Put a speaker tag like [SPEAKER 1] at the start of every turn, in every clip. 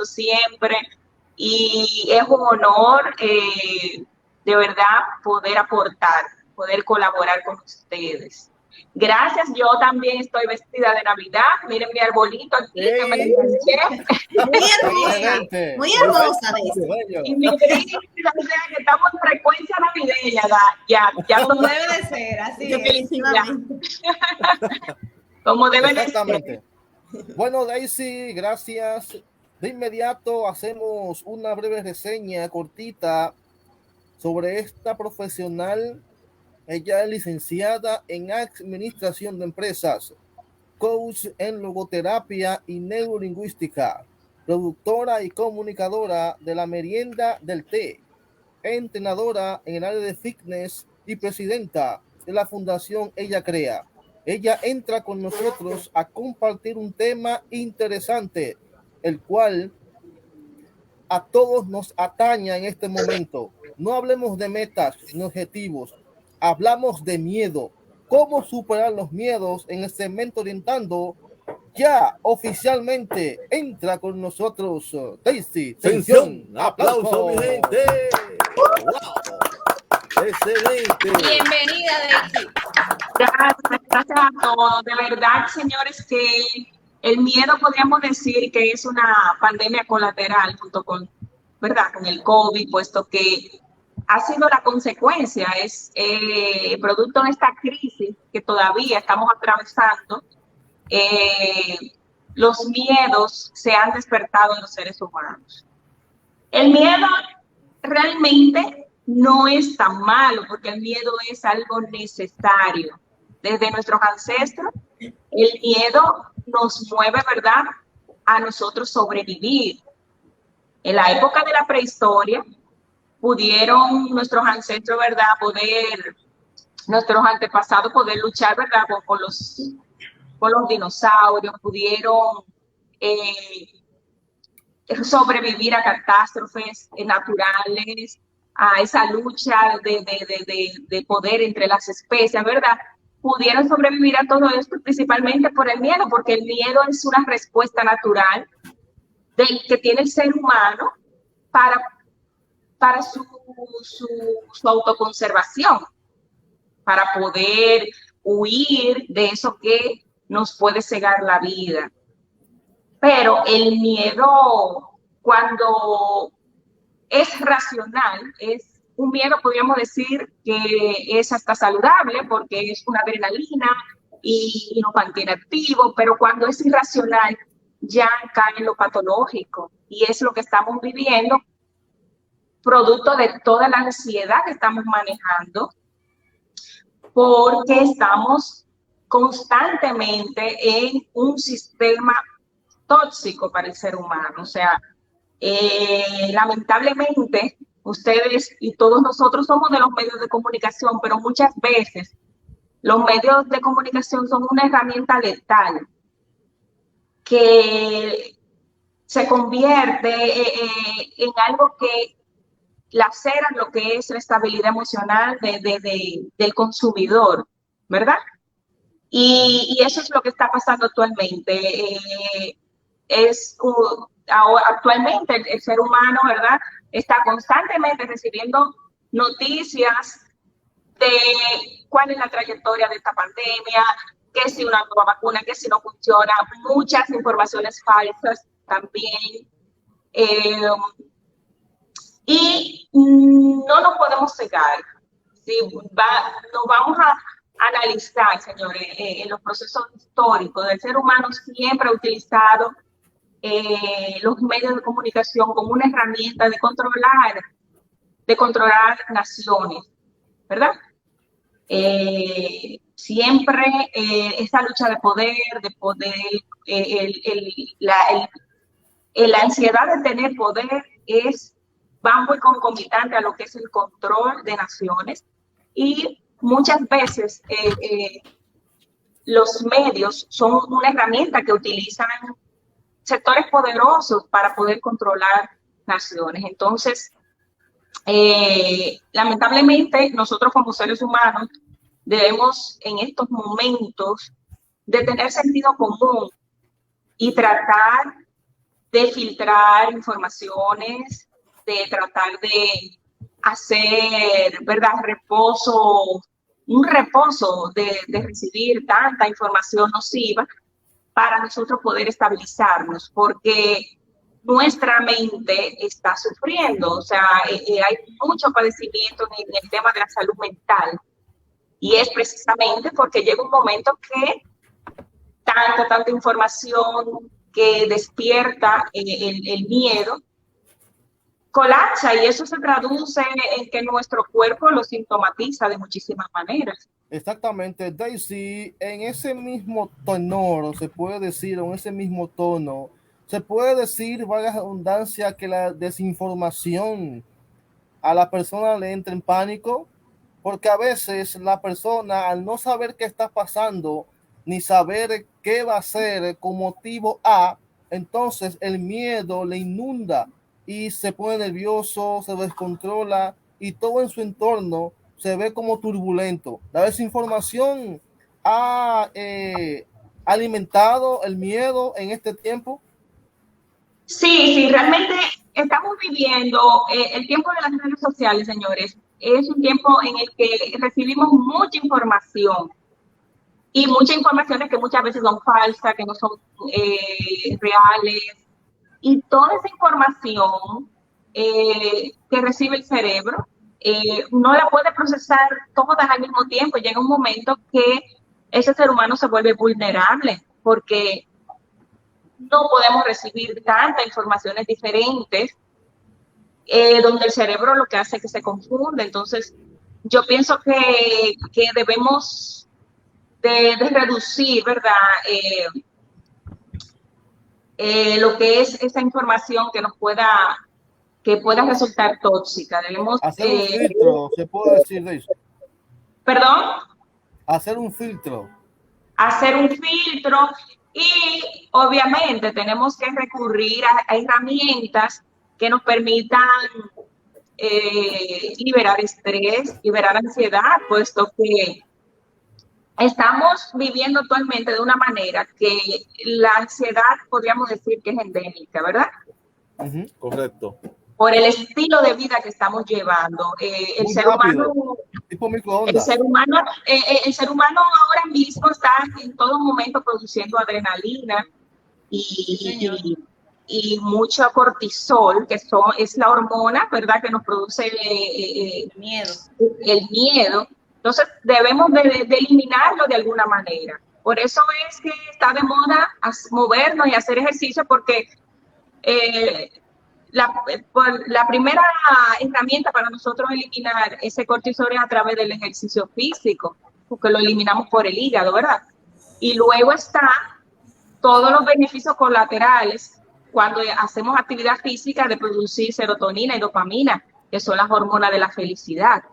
[SPEAKER 1] siempre y es un honor de verdad poder aportar, poder colaborar con ustedes. Gracias, yo también estoy vestida de Navidad. Miren mi arbolito aquí que me enganché.
[SPEAKER 2] Muy hermosa,
[SPEAKER 1] y mi gris, o sea que estamos en frecuencia navideña, ya
[SPEAKER 2] como debe de ser, así definitivamente.
[SPEAKER 1] Como debe de ser.
[SPEAKER 3] Bueno, Daisy, gracias. De inmediato hacemos una breve reseña cortita sobre esta profesional. Ella es licenciada en Administración de Empresas, coach en logoterapia y neurolingüística, productora y comunicadora de la merienda del té, entrenadora en el área de fitness y presidenta de la Fundación Ella Crea. Ella entra con nosotros a compartir un tema interesante, el cual a todos nos atañe en este momento. No hablemos de metas ni objetivos, hablamos de miedo. ¿Cómo superar los miedos en el segmento Orientando? Ya oficialmente entra con nosotros Daisy.
[SPEAKER 4] Tensión, aplauso, mi gente. Wow. Excelente.
[SPEAKER 2] Bienvenida, Daisy.
[SPEAKER 1] Gracias a todos. De verdad, señores, que el miedo podríamos decir que es una pandemia colateral junto con, ¿verdad?, con el COVID, puesto que ha sido la consecuencia, es producto de esta crisis que todavía estamos atravesando. Los miedos se han despertado en los seres humanos. El miedo realmente no es tan malo, porque el miedo es algo necesario. Desde nuestros ancestros, el miedo nos mueve, ¿verdad?, a nosotros sobrevivir. En la época de la prehistoria, pudieron nuestros ancestros, ¿verdad?, nuestros antepasados poder luchar, ¿verdad?, con los dinosaurios, pudieron sobrevivir a catástrofes naturales, a esa lucha de poder entre las especies, ¿verdad? Pudieron sobrevivir a todo esto principalmente por el miedo, porque el miedo es una respuesta natural que tiene el ser humano para su autoconservación, para poder huir de eso que nos puede cegar la vida. Pero el miedo, cuando es racional, es un miedo, podríamos decir, que es hasta saludable porque es una adrenalina y nos mantiene activos, pero cuando es irracional ya cae en lo patológico, y es lo que estamos viviendo, producto de toda la ansiedad que estamos manejando, porque estamos constantemente en un sistema tóxico para el ser humano. O sea, lamentablemente, ustedes y todos nosotros somos de los medios de comunicación, pero muchas veces los medios de comunicación son una herramienta letal que se convierte en algo que lacera lo que es la estabilidad emocional del consumidor, ¿verdad? Y eso es lo que está pasando actualmente. Actualmente el ser humano, ¿verdad?, está constantemente recibiendo noticias de cuál es la trayectoria de esta pandemia, que si una nueva vacuna, que si no funciona, muchas informaciones falsas también. Y no nos podemos cegar. ¿Sí? Nos vamos a analizar, señores, en los procesos históricos. El ser humano siempre ha utilizado los medios de comunicación como una herramienta de controlar naciones, ¿verdad? Siempre esa lucha de poder, la ansiedad de tener poder va muy concomitante a lo que es el control de naciones, y muchas veces los medios son una herramienta que utilizan sectores poderosos para poder controlar naciones. Entonces, lamentablemente, nosotros como seres humanos debemos en estos momentos de tener sentido común y tratar de filtrar informaciones, de tratar de hacer, ¿verdad?, un reposo de recibir tanta información nociva para nosotros poder estabilizarnos, porque nuestra mente está sufriendo, o sea, hay mucho padecimiento en el tema de la salud mental, y es precisamente porque llega un momento que tanta información que despierta el miedo colapsa, y eso se traduce en que nuestro cuerpo lo sintomatiza de muchísimas maneras.
[SPEAKER 3] Exactamente, Daisy, en ese mismo tenor, se puede decir, en ese mismo tono, se puede decir, valga la redundancia, que la desinformación a la persona le entra en pánico, porque a veces la persona, al no saber qué está pasando, ni saber qué va a hacer con motivo A, entonces el miedo le inunda y se pone nervioso, se descontrola y todo en su entorno se ve como turbulento. La desinformación ha alimentado el miedo en este tiempo.
[SPEAKER 1] Sí, realmente estamos viviendo el tiempo de las redes sociales, señores. Es un tiempo en el que recibimos mucha información, y muchas informaciones que muchas veces son falsas, que no son reales. Y toda esa información que recibe el cerebro no la puede procesar todas al mismo tiempo. Llega un momento que ese ser humano se vuelve vulnerable, porque no podemos recibir tantas informaciones diferentes, donde el cerebro lo que hace es que se confunde. Entonces, yo pienso que debemos de reducir, ¿verdad?, lo que es esa información que pueda resultar tóxica. Debemos
[SPEAKER 3] hacer un filtro, se puede decir de eso.
[SPEAKER 1] ¿Perdón?
[SPEAKER 3] Hacer un filtro.
[SPEAKER 1] Hacer un filtro, y obviamente tenemos que recurrir a herramientas que nos permitan liberar estrés, liberar ansiedad, puesto que estamos viviendo actualmente de una manera que la ansiedad podríamos decir que es endémica, ¿verdad?
[SPEAKER 4] Correcto.
[SPEAKER 1] Por el estilo de vida que estamos llevando. El ser humano ahora mismo está en todo momento produciendo adrenalina y mucho cortisol, que es la hormona, ¿verdad?, que nos produce el miedo. Entonces, debemos de eliminarlo de alguna manera. Por eso es que está de moda movernos y hacer ejercicio, porque la primera herramienta para nosotros eliminar ese cortisol es a través del ejercicio físico, porque lo eliminamos por el hígado, ¿verdad? Y luego está todos los beneficios colaterales cuando hacemos actividad física, de producir serotonina y dopamina, que son las hormonas de la felicidad.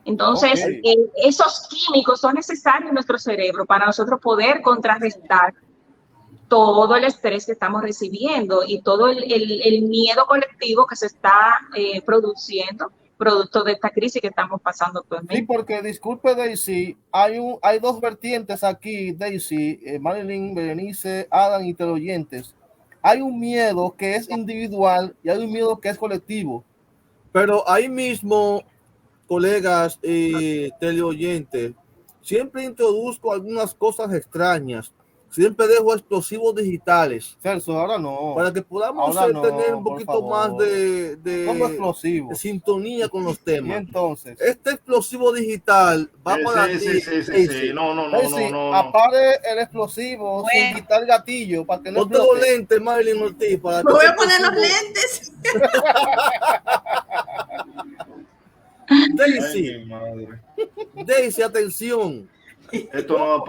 [SPEAKER 1] Entonces, esos químicos son necesarios en nuestro cerebro para nosotros poder contrarrestar todo el estrés que estamos recibiendo y todo el miedo colectivo que se está produciendo producto de esta crisis que estamos pasando actualmente.
[SPEAKER 3] Sí, porque, disculpe, Daisy, hay dos vertientes aquí, Daisy, Marilyn, Berenice, Adam y teleoyentes. Hay un miedo que es individual y hay un miedo que es colectivo.
[SPEAKER 4] Pero ahí mismo, colegas y teleoyentes, siempre introduzco algunas cosas extrañas. Siempre dejo explosivos digitales.
[SPEAKER 3] Celso, ahora no.
[SPEAKER 4] Para que podamos tener un poquito más de sintonía con los temas.
[SPEAKER 3] Y entonces,
[SPEAKER 4] este explosivo digital va para ti.
[SPEAKER 3] Sí. No. Apague el explosivo sin quitar el gatillo para que no
[SPEAKER 4] ponte los lentes, Marilyn Ortiz.
[SPEAKER 2] Me voy a poner los lentes.
[SPEAKER 4] Daisy, atención.
[SPEAKER 5] Esto no va a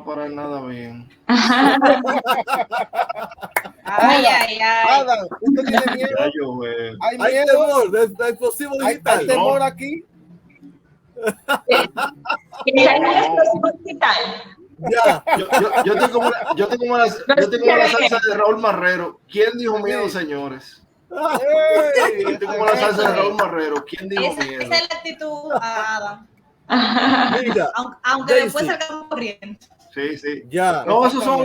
[SPEAKER 5] parar nada bien.
[SPEAKER 2] Ay.
[SPEAKER 3] Adam, ¿usted tiene miedo? ¿Hay
[SPEAKER 4] temor de explosivo digital?
[SPEAKER 3] ¿Hay temor aquí?
[SPEAKER 5] Ya. Yo tengo la salsa de Raúl Marrero. ¿Quién dijo miedo, señores? Yo tengo la salsa de Raúl Marrero. ¿Quién dijo miedo?
[SPEAKER 2] Esa es la actitud, Adam.
[SPEAKER 4] Mira,
[SPEAKER 2] aunque después salgamos corriendo.
[SPEAKER 5] Sí.
[SPEAKER 4] Ya.
[SPEAKER 5] No, esos son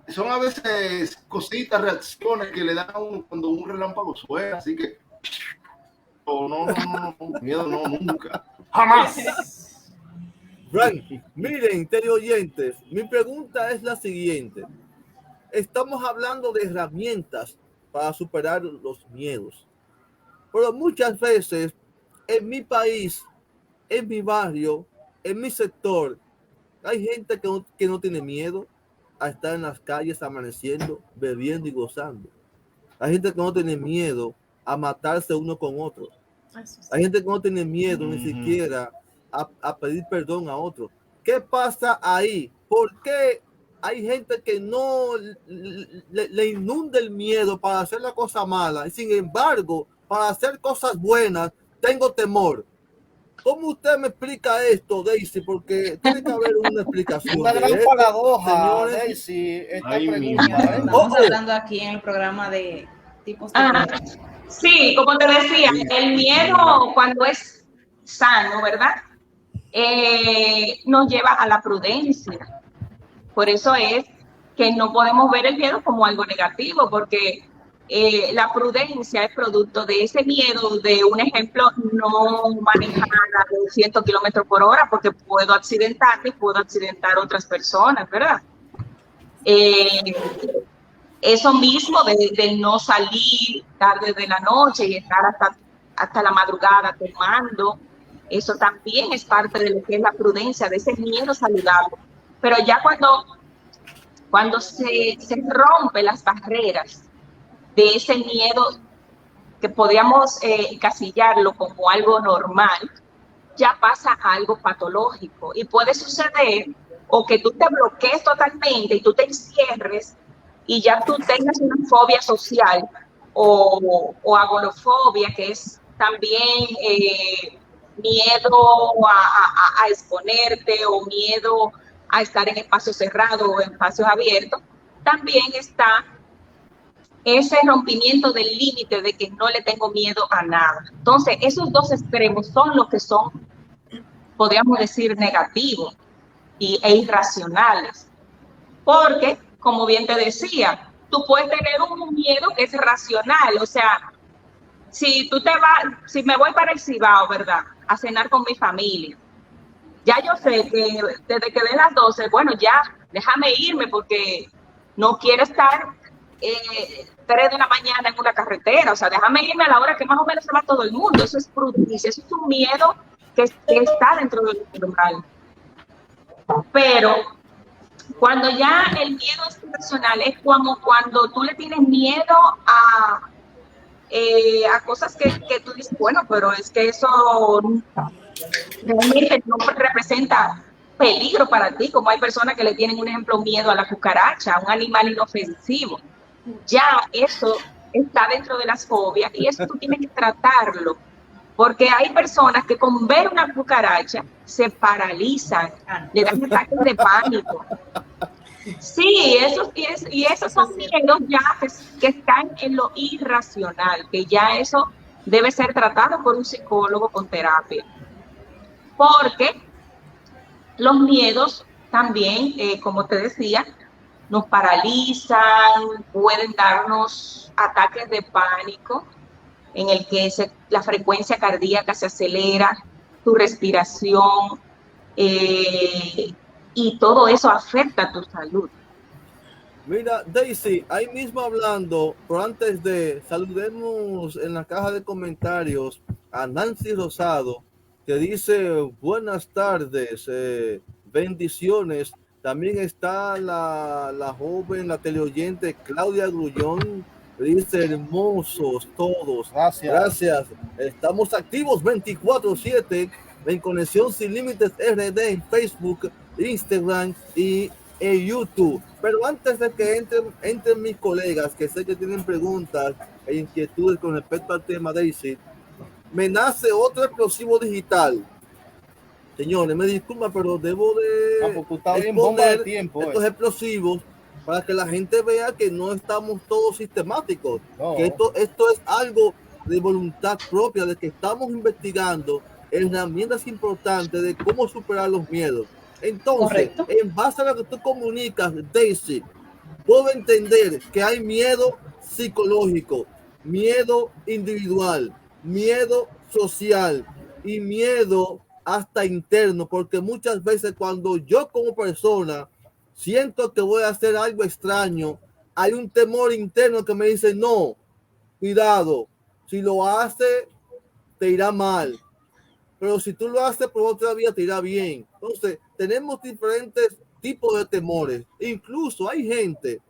[SPEAKER 5] son a veces cositas, reacciones que le dan a uno cuando un relámpago suena, así que no, miedo no, nunca, jamás.
[SPEAKER 4] Frank, miren, teleoyentes, mi pregunta es la siguiente. Estamos hablando de herramientas para superar los miedos, pero muchas veces en mi país, en mi barrio, en mi sector, hay gente que no tiene miedo a estar en las calles amaneciendo, bebiendo y gozando. Hay gente que no tiene miedo a matarse uno con otro. Hay gente que no tiene miedo ni siquiera a pedir perdón a otro. ¿Qué pasa ahí? ¿Por qué hay gente que no le inunda el miedo para hacer la cosa mala y sin embargo, para hacer cosas buenas, tengo temor? ¿Cómo usted me explica esto, Daisy? Porque tiene que haber una explicación.
[SPEAKER 3] Una gran paradoja, Daisy, esta pregunta.
[SPEAKER 2] Estamos hablando aquí en el programa de tipos de miedo.
[SPEAKER 1] Sí, como te decía, el miedo cuando es sano, ¿verdad? Nos lleva a la prudencia. Por eso es que no podemos ver el miedo como algo negativo, porque la prudencia es producto de ese miedo, de un ejemplo, no manejar a 200 kilómetros por hora, porque puedo accidentarme y puedo accidentar a otras personas, ¿verdad? Eso mismo de no salir tarde de la noche y estar hasta la madrugada tomando, eso también es parte de lo que es la prudencia, de ese miedo saludable. Pero ya cuando se rompen las barreras de ese miedo, que podríamos encasillarlo como algo normal, ya pasa a algo patológico. Y puede suceder o que tú te bloquees totalmente y tú te encierres y ya tú tengas una fobia social o agorafobia, que es también miedo a exponerte o miedo a estar en espacios cerrados o en espacios abiertos. También está ese rompimiento del límite de que no le tengo miedo a nada. Entonces, esos dos extremos son los que son, podríamos decir, negativos e irracionales. Porque, como bien te decía, tú puedes tener un miedo que es racional. O sea, si me voy para el Cibao, ¿verdad?, a cenar con mi familia, ya yo sé que desde que den las 12, bueno, ya, déjame irme porque no quiero estar 3 de la mañana en una carretera. O sea, déjame irme a la hora que más o menos se va todo el mundo. Eso es prudencia, eso es un miedo que está dentro del normal. Pero cuando ya el miedo es irracional, es como cuando tú le tienes miedo a cosas que tú dices, bueno, pero es que eso realmente no representa peligro para ti, como hay personas que le tienen, un ejemplo, miedo a la cucaracha, a un animal inofensivo. Ya eso está dentro de las fobias y eso tú tienes que tratarlo, porque hay personas que con ver una cucaracha se paralizan, le dan ataques de pánico. Sí, esos son miedos ya que están en lo irracional, que ya eso debe ser tratado por un psicólogo con terapia. Porque los miedos también, como te decía, nos paralizan, pueden darnos ataques de pánico en el que la frecuencia cardíaca se acelera, tu respiración, y todo eso afecta tu salud.
[SPEAKER 4] Mira, Daisy, ahí mismo hablando, pero antes de saludemos en la caja de comentarios a Nancy Rosado, que dice buenas tardes, bendiciones. También está la joven, la teleoyente Claudia Grullón, dice hermosos todos. Gracias. Estamos activos 24/7 en Conexión Sin Límites RD en Facebook, Instagram y en YouTube. Pero antes de que entren mis colegas, que sé que tienen preguntas e inquietudes con respecto al tema, Daisy, me nace otro explosivo digital. Señores, me disculpa, pero debo de exponer estos explosivos para que la gente vea que no estamos todos sistemáticos, que esto es algo de voluntad propia, de que estamos investigando herramientas importantes de cómo superar los miedos. Entonces, en base a lo que tú comunicas, Daisy, puedo entender que hay miedo psicológico, miedo individual, miedo social y miedo hasta interno, porque muchas veces cuando yo como persona siento que voy a hacer algo extraño, hay un temor interno que me dice, no, cuidado, si lo hace, te irá mal. Pero si tú lo haces por otra vía, te irá bien. Entonces, tenemos diferentes tipos de temores. Incluso hay gente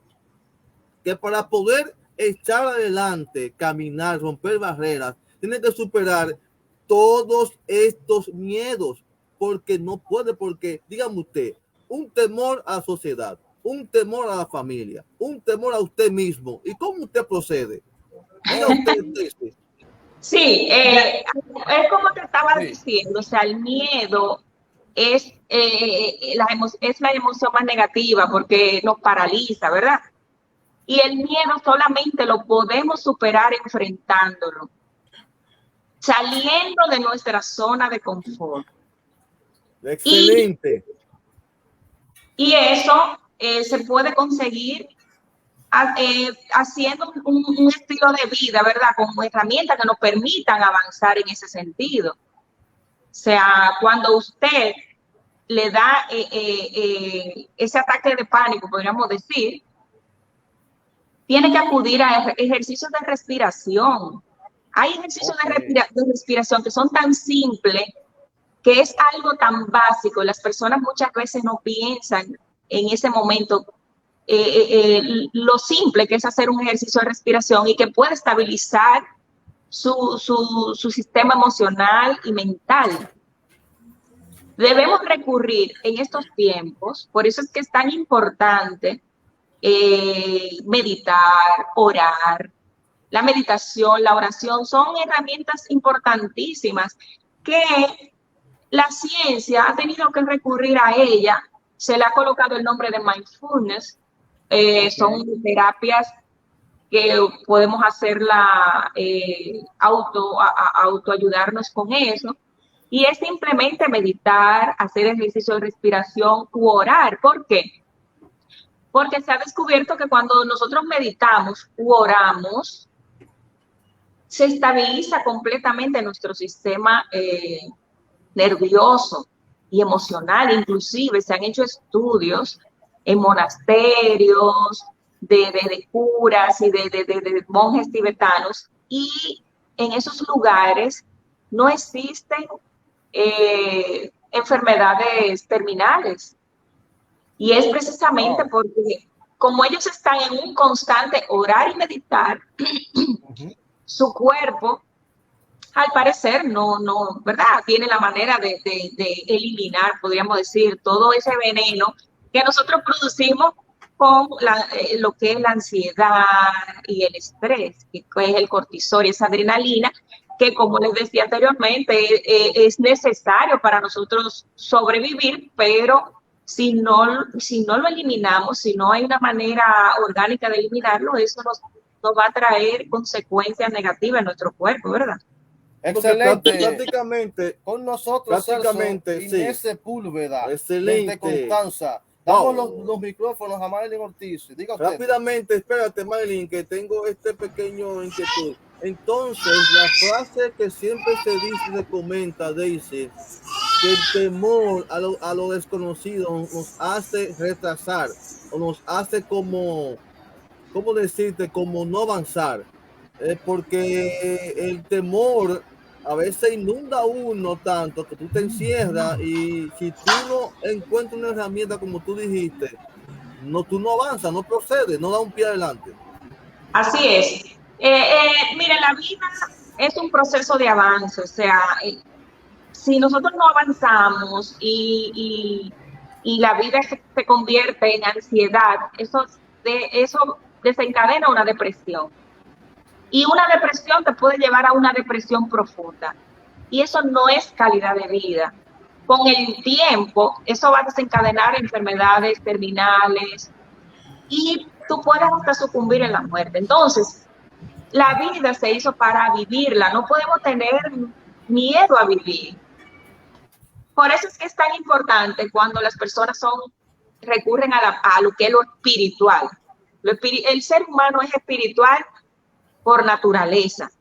[SPEAKER 4] que para poder echar adelante, caminar, romper barreras, tiene que superar todos estos miedos, porque no puede, porque, dígame usted, un temor a la sociedad, un temor a la familia, un temor a usted mismo. ¿Y cómo usted procede? Diga usted.
[SPEAKER 1] Sí, es como te estaba diciendo, o sea, el miedo es la emoción más negativa porque nos paraliza, ¿verdad? Y el miedo solamente lo podemos superar enfrentándolo, saliendo de nuestra zona de confort.
[SPEAKER 4] Excelente.
[SPEAKER 1] Y eso se puede conseguir haciendo un estilo de vida, ¿verdad? Con herramientas que nos permitan avanzar en ese sentido. O sea, cuando usted le da ese ataque de pánico, podríamos decir, tiene que acudir a ejercicios de respiración. Hay ejercicios de respiración que son tan simples, que es algo tan básico. Las personas muchas veces no piensan en ese momento lo simple que es hacer un ejercicio de respiración y que puede estabilizar su sistema emocional y mental. Debemos recurrir en estos tiempos, por eso es que es tan importante meditar, orar. La meditación, la oración son herramientas importantísimas que la ciencia ha tenido que recurrir a ella. Se le ha colocado el nombre de mindfulness. Son terapias que podemos hacerla autoayudarnos con eso. Y es simplemente meditar, hacer ejercicio de respiración u orar. ¿Por qué? Porque se ha descubierto que cuando nosotros meditamos u oramos, se estabiliza completamente nuestro sistema nervioso y emocional. Inclusive se han hecho estudios en monasterios de curas y de monjes tibetanos, y en esos lugares no existen enfermedades terminales. Y es precisamente porque como ellos están en un constante orar y meditar, su cuerpo, al parecer, no, ¿verdad? Tiene la manera de eliminar, podríamos decir, todo ese veneno que nosotros producimos con lo que es la ansiedad y el estrés, que es el cortisol y esa adrenalina, que como les decía anteriormente, es necesario para nosotros sobrevivir, pero si no lo eliminamos, si no hay una manera orgánica de eliminarlo, eso nos va a traer consecuencias negativas en nuestro cuerpo, ¿verdad?
[SPEAKER 3] Excelente.
[SPEAKER 4] Prácticamente,
[SPEAKER 3] con nosotros,
[SPEAKER 4] prácticamente,
[SPEAKER 3] Inés
[SPEAKER 4] sí.
[SPEAKER 3] Sepúlveda,
[SPEAKER 4] Excelente.
[SPEAKER 3] desde Constanza. Damos los micrófonos a Marilyn Ortiz. Diga usted.
[SPEAKER 4] Rápidamente, espérate, Marilyn, que tengo este pequeño inquietud. Entonces, la frase que siempre se dice y se comenta, Daisy, que el temor a lo desconocido nos hace retrasar o nos hace como, ¿cómo decirte? Como no avanzar. Porque el temor a veces inunda a uno tanto que tú te encierras, y si tú no encuentras una herramienta como tú dijiste, tú no avanzas, no procedes, no da un pie adelante.
[SPEAKER 1] Así es. Mire, la vida es un proceso de avance, o sea, si nosotros no avanzamos y la vida se convierte en ansiedad, eso desencadena una depresión. Y una depresión te puede llevar a una depresión profunda. Y eso no es calidad de vida. Con el tiempo, eso va a desencadenar enfermedades terminales y tú puedes hasta sucumbir en la muerte. Entonces, la vida se hizo para vivirla. No podemos tener miedo a vivir. Por eso es que es tan importante cuando las personas recurren a lo que es lo espiritual. El ser humano es espiritual por naturaleza.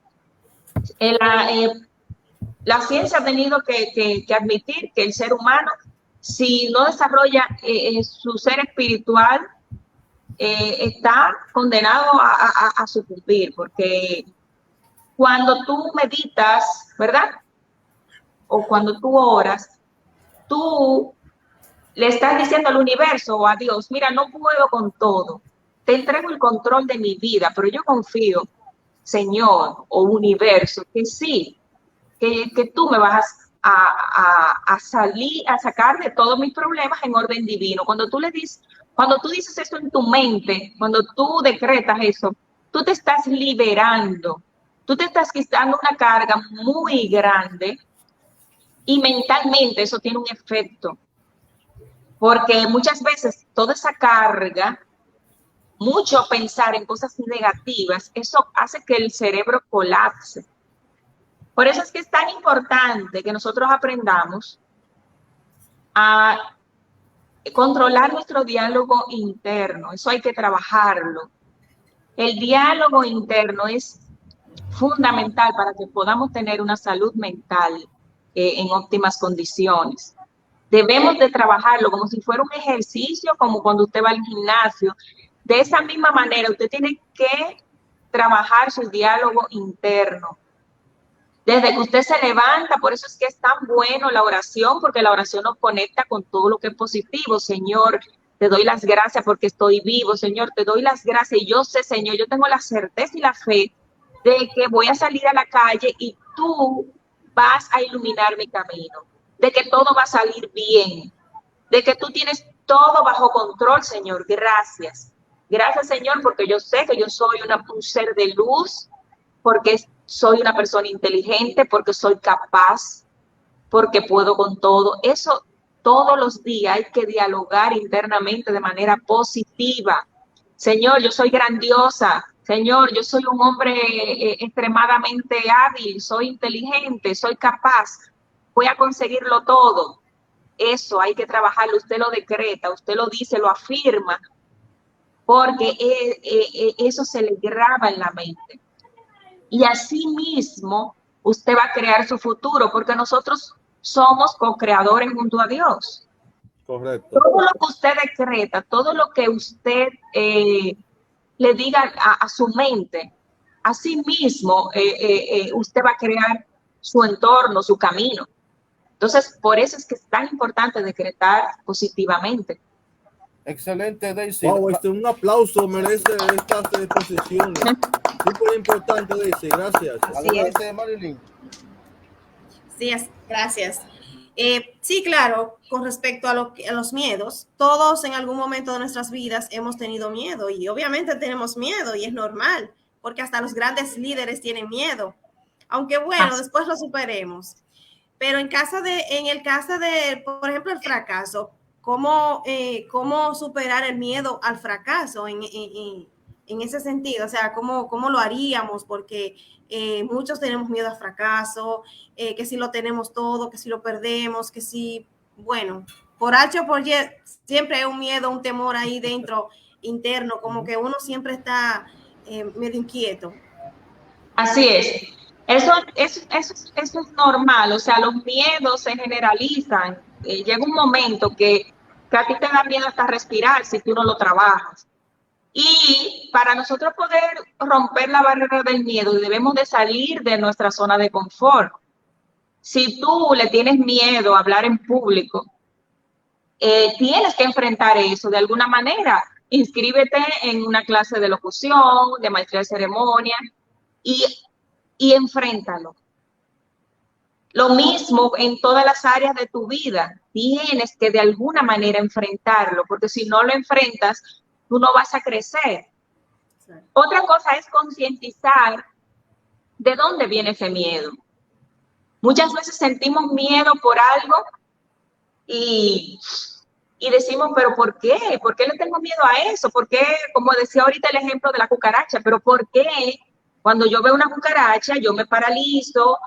[SPEAKER 1] La ciencia ha tenido que admitir que el ser humano, si no desarrolla su ser espiritual, está condenado a sucumbir, porque cuando tú meditas, ¿verdad? O cuando tú oras, tú le estás diciendo al universo o a Dios, mira, no puedo con todo, te entrego el control de mi vida, pero yo confío, Señor o universo, que sí, que tú me vas a sacar de todos mis problemas en orden divino. Cuando tú dices eso en tu mente, cuando tú decretas eso, tú te estás liberando, tú te estás quitando una carga muy grande y mentalmente eso tiene un efecto. Porque muchas veces toda esa carga, mucho pensar en cosas negativas, eso hace que el cerebro colapse. Por eso es que es tan importante que nosotros aprendamos a controlar nuestro diálogo interno. Eso hay que trabajarlo. El diálogo interno es fundamental para que podamos tener una salud mental en óptimas condiciones. Debemos de trabajarlo como si fuera un ejercicio, como cuando usted va al gimnasio. De esa misma manera, usted tiene que trabajar su diálogo interno. Desde que usted se levanta, por eso es que es tan bueno la oración, porque la oración nos conecta con todo lo que es positivo. Señor, te doy las gracias porque estoy vivo. Señor, te doy las gracias. Y yo sé, Señor, yo tengo la certeza y la fe de que voy a salir a la calle y tú vas a iluminar mi camino, de que todo va a salir bien, de que tú tienes todo bajo control, Señor. Gracias. Gracias, Señor, porque yo sé que yo soy un ser de luz, porque soy una persona inteligente, porque soy capaz, porque puedo con todo. Eso todos los días hay que dialogar internamente de manera positiva. Señor, yo soy grandiosa. Señor, yo soy un hombre extremadamente hábil, soy inteligente, soy capaz, voy a conseguirlo todo. Eso hay que trabajarlo, usted lo decreta, usted lo dice, lo afirma, porque eso se le graba en la mente. Y así mismo usted va a crear su futuro, porque nosotros somos co-creadores junto a Dios.
[SPEAKER 4] Correcto.
[SPEAKER 1] Todo lo que usted decreta, todo lo que usted le diga a su mente, así mismo usted va a crear su entorno, su camino. Entonces, por eso es que es tan importante decretar positivamente.
[SPEAKER 3] Excelente, Daisy.
[SPEAKER 4] Wow, un aplauso merece estas exposiciones. Súper importante, Daisy. Gracias.
[SPEAKER 3] Adelante, Marilyn.
[SPEAKER 2] Sí, gracias. Sí, claro, con respecto a los miedos, todos en algún momento de nuestras vidas hemos tenido miedo y obviamente tenemos miedo y es normal, porque hasta los grandes líderes tienen miedo, aunque bueno, después lo superemos. Pero en el caso de, por ejemplo, el fracaso, ¿cómo superar el miedo al fracaso en ese sentido? O sea, ¿cómo lo haríamos? Porque muchos tenemos miedo al fracaso, que si lo tenemos todo, que si lo perdemos, que si, bueno, por H o por Y, siempre hay un miedo, un temor ahí dentro, interno, como que uno siempre está medio inquieto.
[SPEAKER 1] Así es. Eso es normal, o sea, los miedos se generalizan. Llega un momento que a ti te da miedo hasta respirar si tú no lo trabajas. Y para nosotros poder romper la barrera del miedo, debemos de salir de nuestra zona de confort. Si tú le tienes miedo a hablar en público, tienes que enfrentar eso de alguna manera. Inscríbete en una clase de locución, de maestría de ceremonia y enfréntalo. Lo mismo en todas las áreas de tu vida. Tienes que de alguna manera enfrentarlo, porque si no lo enfrentas, tú no vas a crecer. Sí. Otra cosa es concientizar de dónde viene ese miedo. Muchas veces sentimos miedo por algo y decimos, ¿pero por qué? ¿Por qué le tengo miedo a eso? ¿Por qué? Como decía ahorita el ejemplo de la cucaracha, ¿pero por qué? Cuando yo veo una cucaracha, yo me paralizo,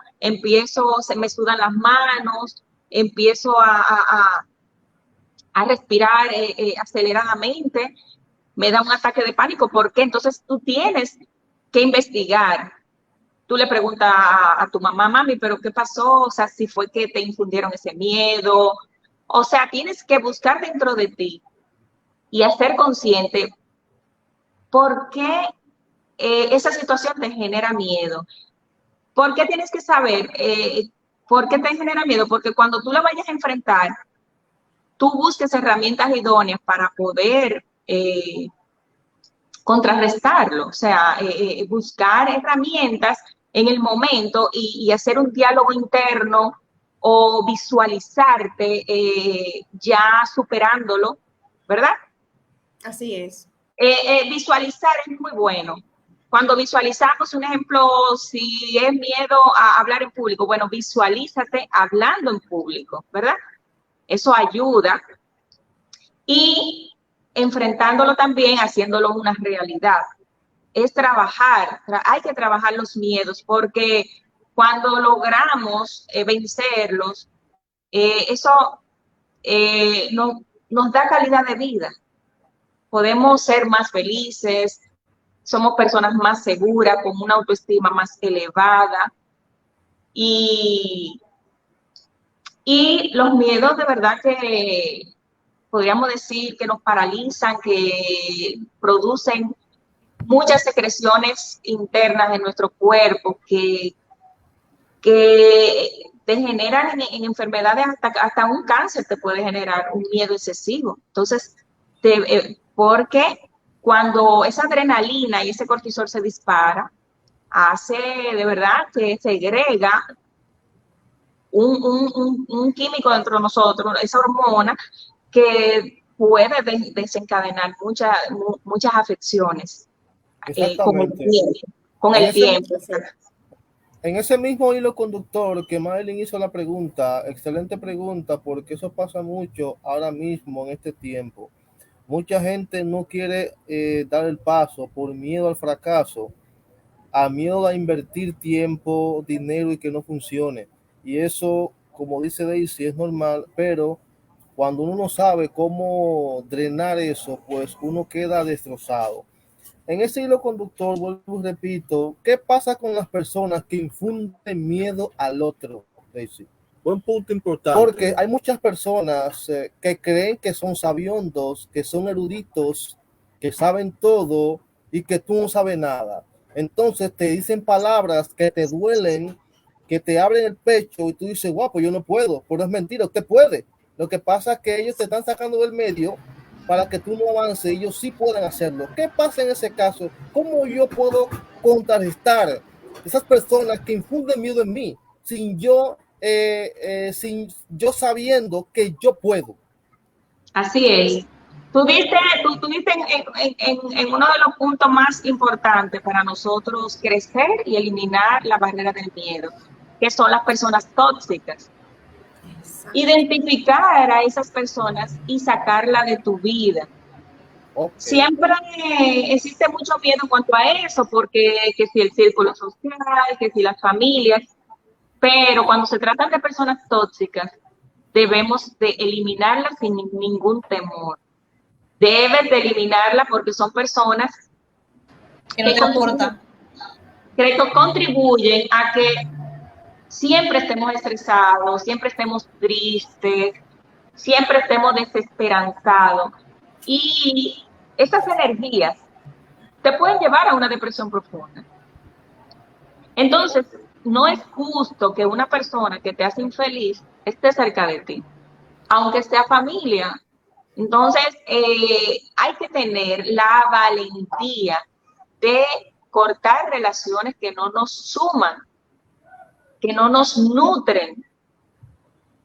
[SPEAKER 1] se me sudan las manos, empiezo a respirar aceleradamente. me da un ataque de pánico. ¿Por qué? Entonces tú tienes que investigar. Tú le preguntas a tu mamá, mami, ¿pero qué pasó? O sea, si fue que te infundieron ese miedo. O sea, tienes que buscar dentro de ti y hacer consciente por qué esa situación te genera miedo. ¿Por qué tienes que saber por qué te genera miedo? Porque cuando tú la vayas a enfrentar, tú busques herramientas idóneas para poder contrarrestarlo. O sea, buscar herramientas en el momento y hacer un diálogo interno o visualizarte ya superándolo, ¿verdad?
[SPEAKER 2] Así es.
[SPEAKER 1] Visualizar es muy bueno. Cuando visualizamos, un ejemplo, si es miedo a hablar en público, bueno, visualízate hablando en público, ¿verdad? Eso ayuda. Y enfrentándolo también, haciéndolo una realidad. Es trabajar, hay que trabajar los miedos, porque cuando logramos vencerlos, eso nos da calidad de vida. Podemos ser más felices, somos personas más seguras, con una autoestima más elevada. Y los miedos de verdad que podríamos decir que nos paralizan, que producen muchas secreciones internas en nuestro cuerpo, que te generan en enfermedades, hasta un cáncer te puede generar un miedo excesivo. Entonces, porque cuando esa adrenalina y ese cortisol se dispara, hace de verdad que segrega un químico dentro de nosotros, esa hormona que puede desencadenar muchas afecciones con el tiempo.
[SPEAKER 3] En ese mismo hilo conductor que Madeline hizo la pregunta, excelente pregunta, porque eso pasa mucho ahora mismo en este tiempo. Mucha gente no quiere dar el paso por miedo al fracaso, a miedo a invertir tiempo, dinero y que no funcione. Y eso, como dice Daisy, es normal, pero cuando uno no sabe cómo drenar eso, pues uno queda destrozado. En ese hilo conductor, vuelvo y repito, ¿qué pasa con las personas que infunden miedo al otro, Daisy?
[SPEAKER 4] Buen punto importante.
[SPEAKER 3] Porque hay muchas personas que creen que son sabiondos, que son eruditos, que saben todo y que tú no sabes nada. Entonces te dicen palabras que te duelen, que te abren el pecho y tú dices, guapo, yo no puedo. Pero es mentira, usted puede. Lo que pasa es que ellos te están sacando del medio para que tú no avances y ellos sí puedan hacerlo. ¿Qué pasa en ese caso? ¿Cómo yo puedo contrarrestar esas personas que infunden miedo en mí sin yo sabiendo que yo puedo?
[SPEAKER 1] Así es. Tú diste en uno de los puntos más importantes para nosotros crecer y eliminar la barrera del miedo, que son las personas tóxicas. Identificar a esas personas y sacarla de tu vida. Okay. Siempre existe mucho miedo en cuanto a eso, porque que si el círculo social, que si las familias, pero cuando se tratan de personas tóxicas, debemos de eliminarlas sin ningún temor. Debes de eliminarlas porque son personas
[SPEAKER 6] que no te aportan,
[SPEAKER 1] que contribuyen a que siempre estemos estresados, siempre estemos tristes, siempre estemos desesperanzados. Y esas energías te pueden llevar a una depresión profunda. Entonces, no es justo que una persona que te hace infeliz esté cerca de ti, aunque sea familia. Entonces, hay que tener la valentía de cortar relaciones que no nos suman, que no nos nutren.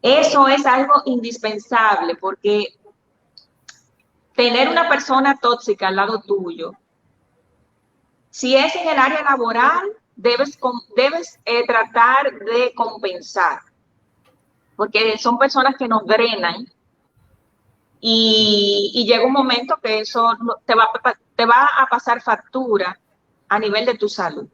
[SPEAKER 1] Eso es algo indispensable, porque tener una persona tóxica al lado tuyo, si es en el área laboral, debes tratar de compensar, porque son personas que nos drenan y llega un momento que eso te va a pasar factura a nivel de tu salud.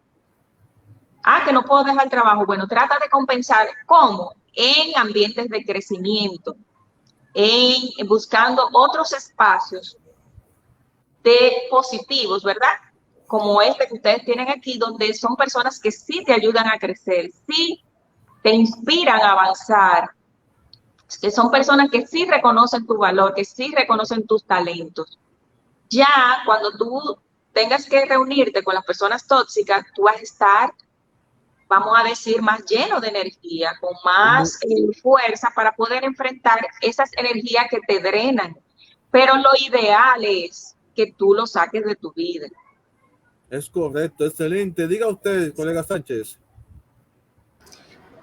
[SPEAKER 1] Que no puedo dejar el trabajo. Bueno, trata de compensar. ¿Cómo? En ambientes de crecimiento, buscando otros espacios de positivos, ¿verdad? Como este que ustedes tienen aquí, donde son personas que sí te ayudan a crecer, sí te inspiran a avanzar, que son personas que sí reconocen tu valor, que sí reconocen tus talentos. Ya cuando tú tengas que reunirte con las personas tóxicas, tú vas a estar, vamos a decir, más lleno de energía, con más fuerza para poder enfrentar esas energías que te drenan. Pero lo ideal es que tú lo saques de tu vida.
[SPEAKER 4] Es correcto, excelente. Diga usted, colega Sánchez.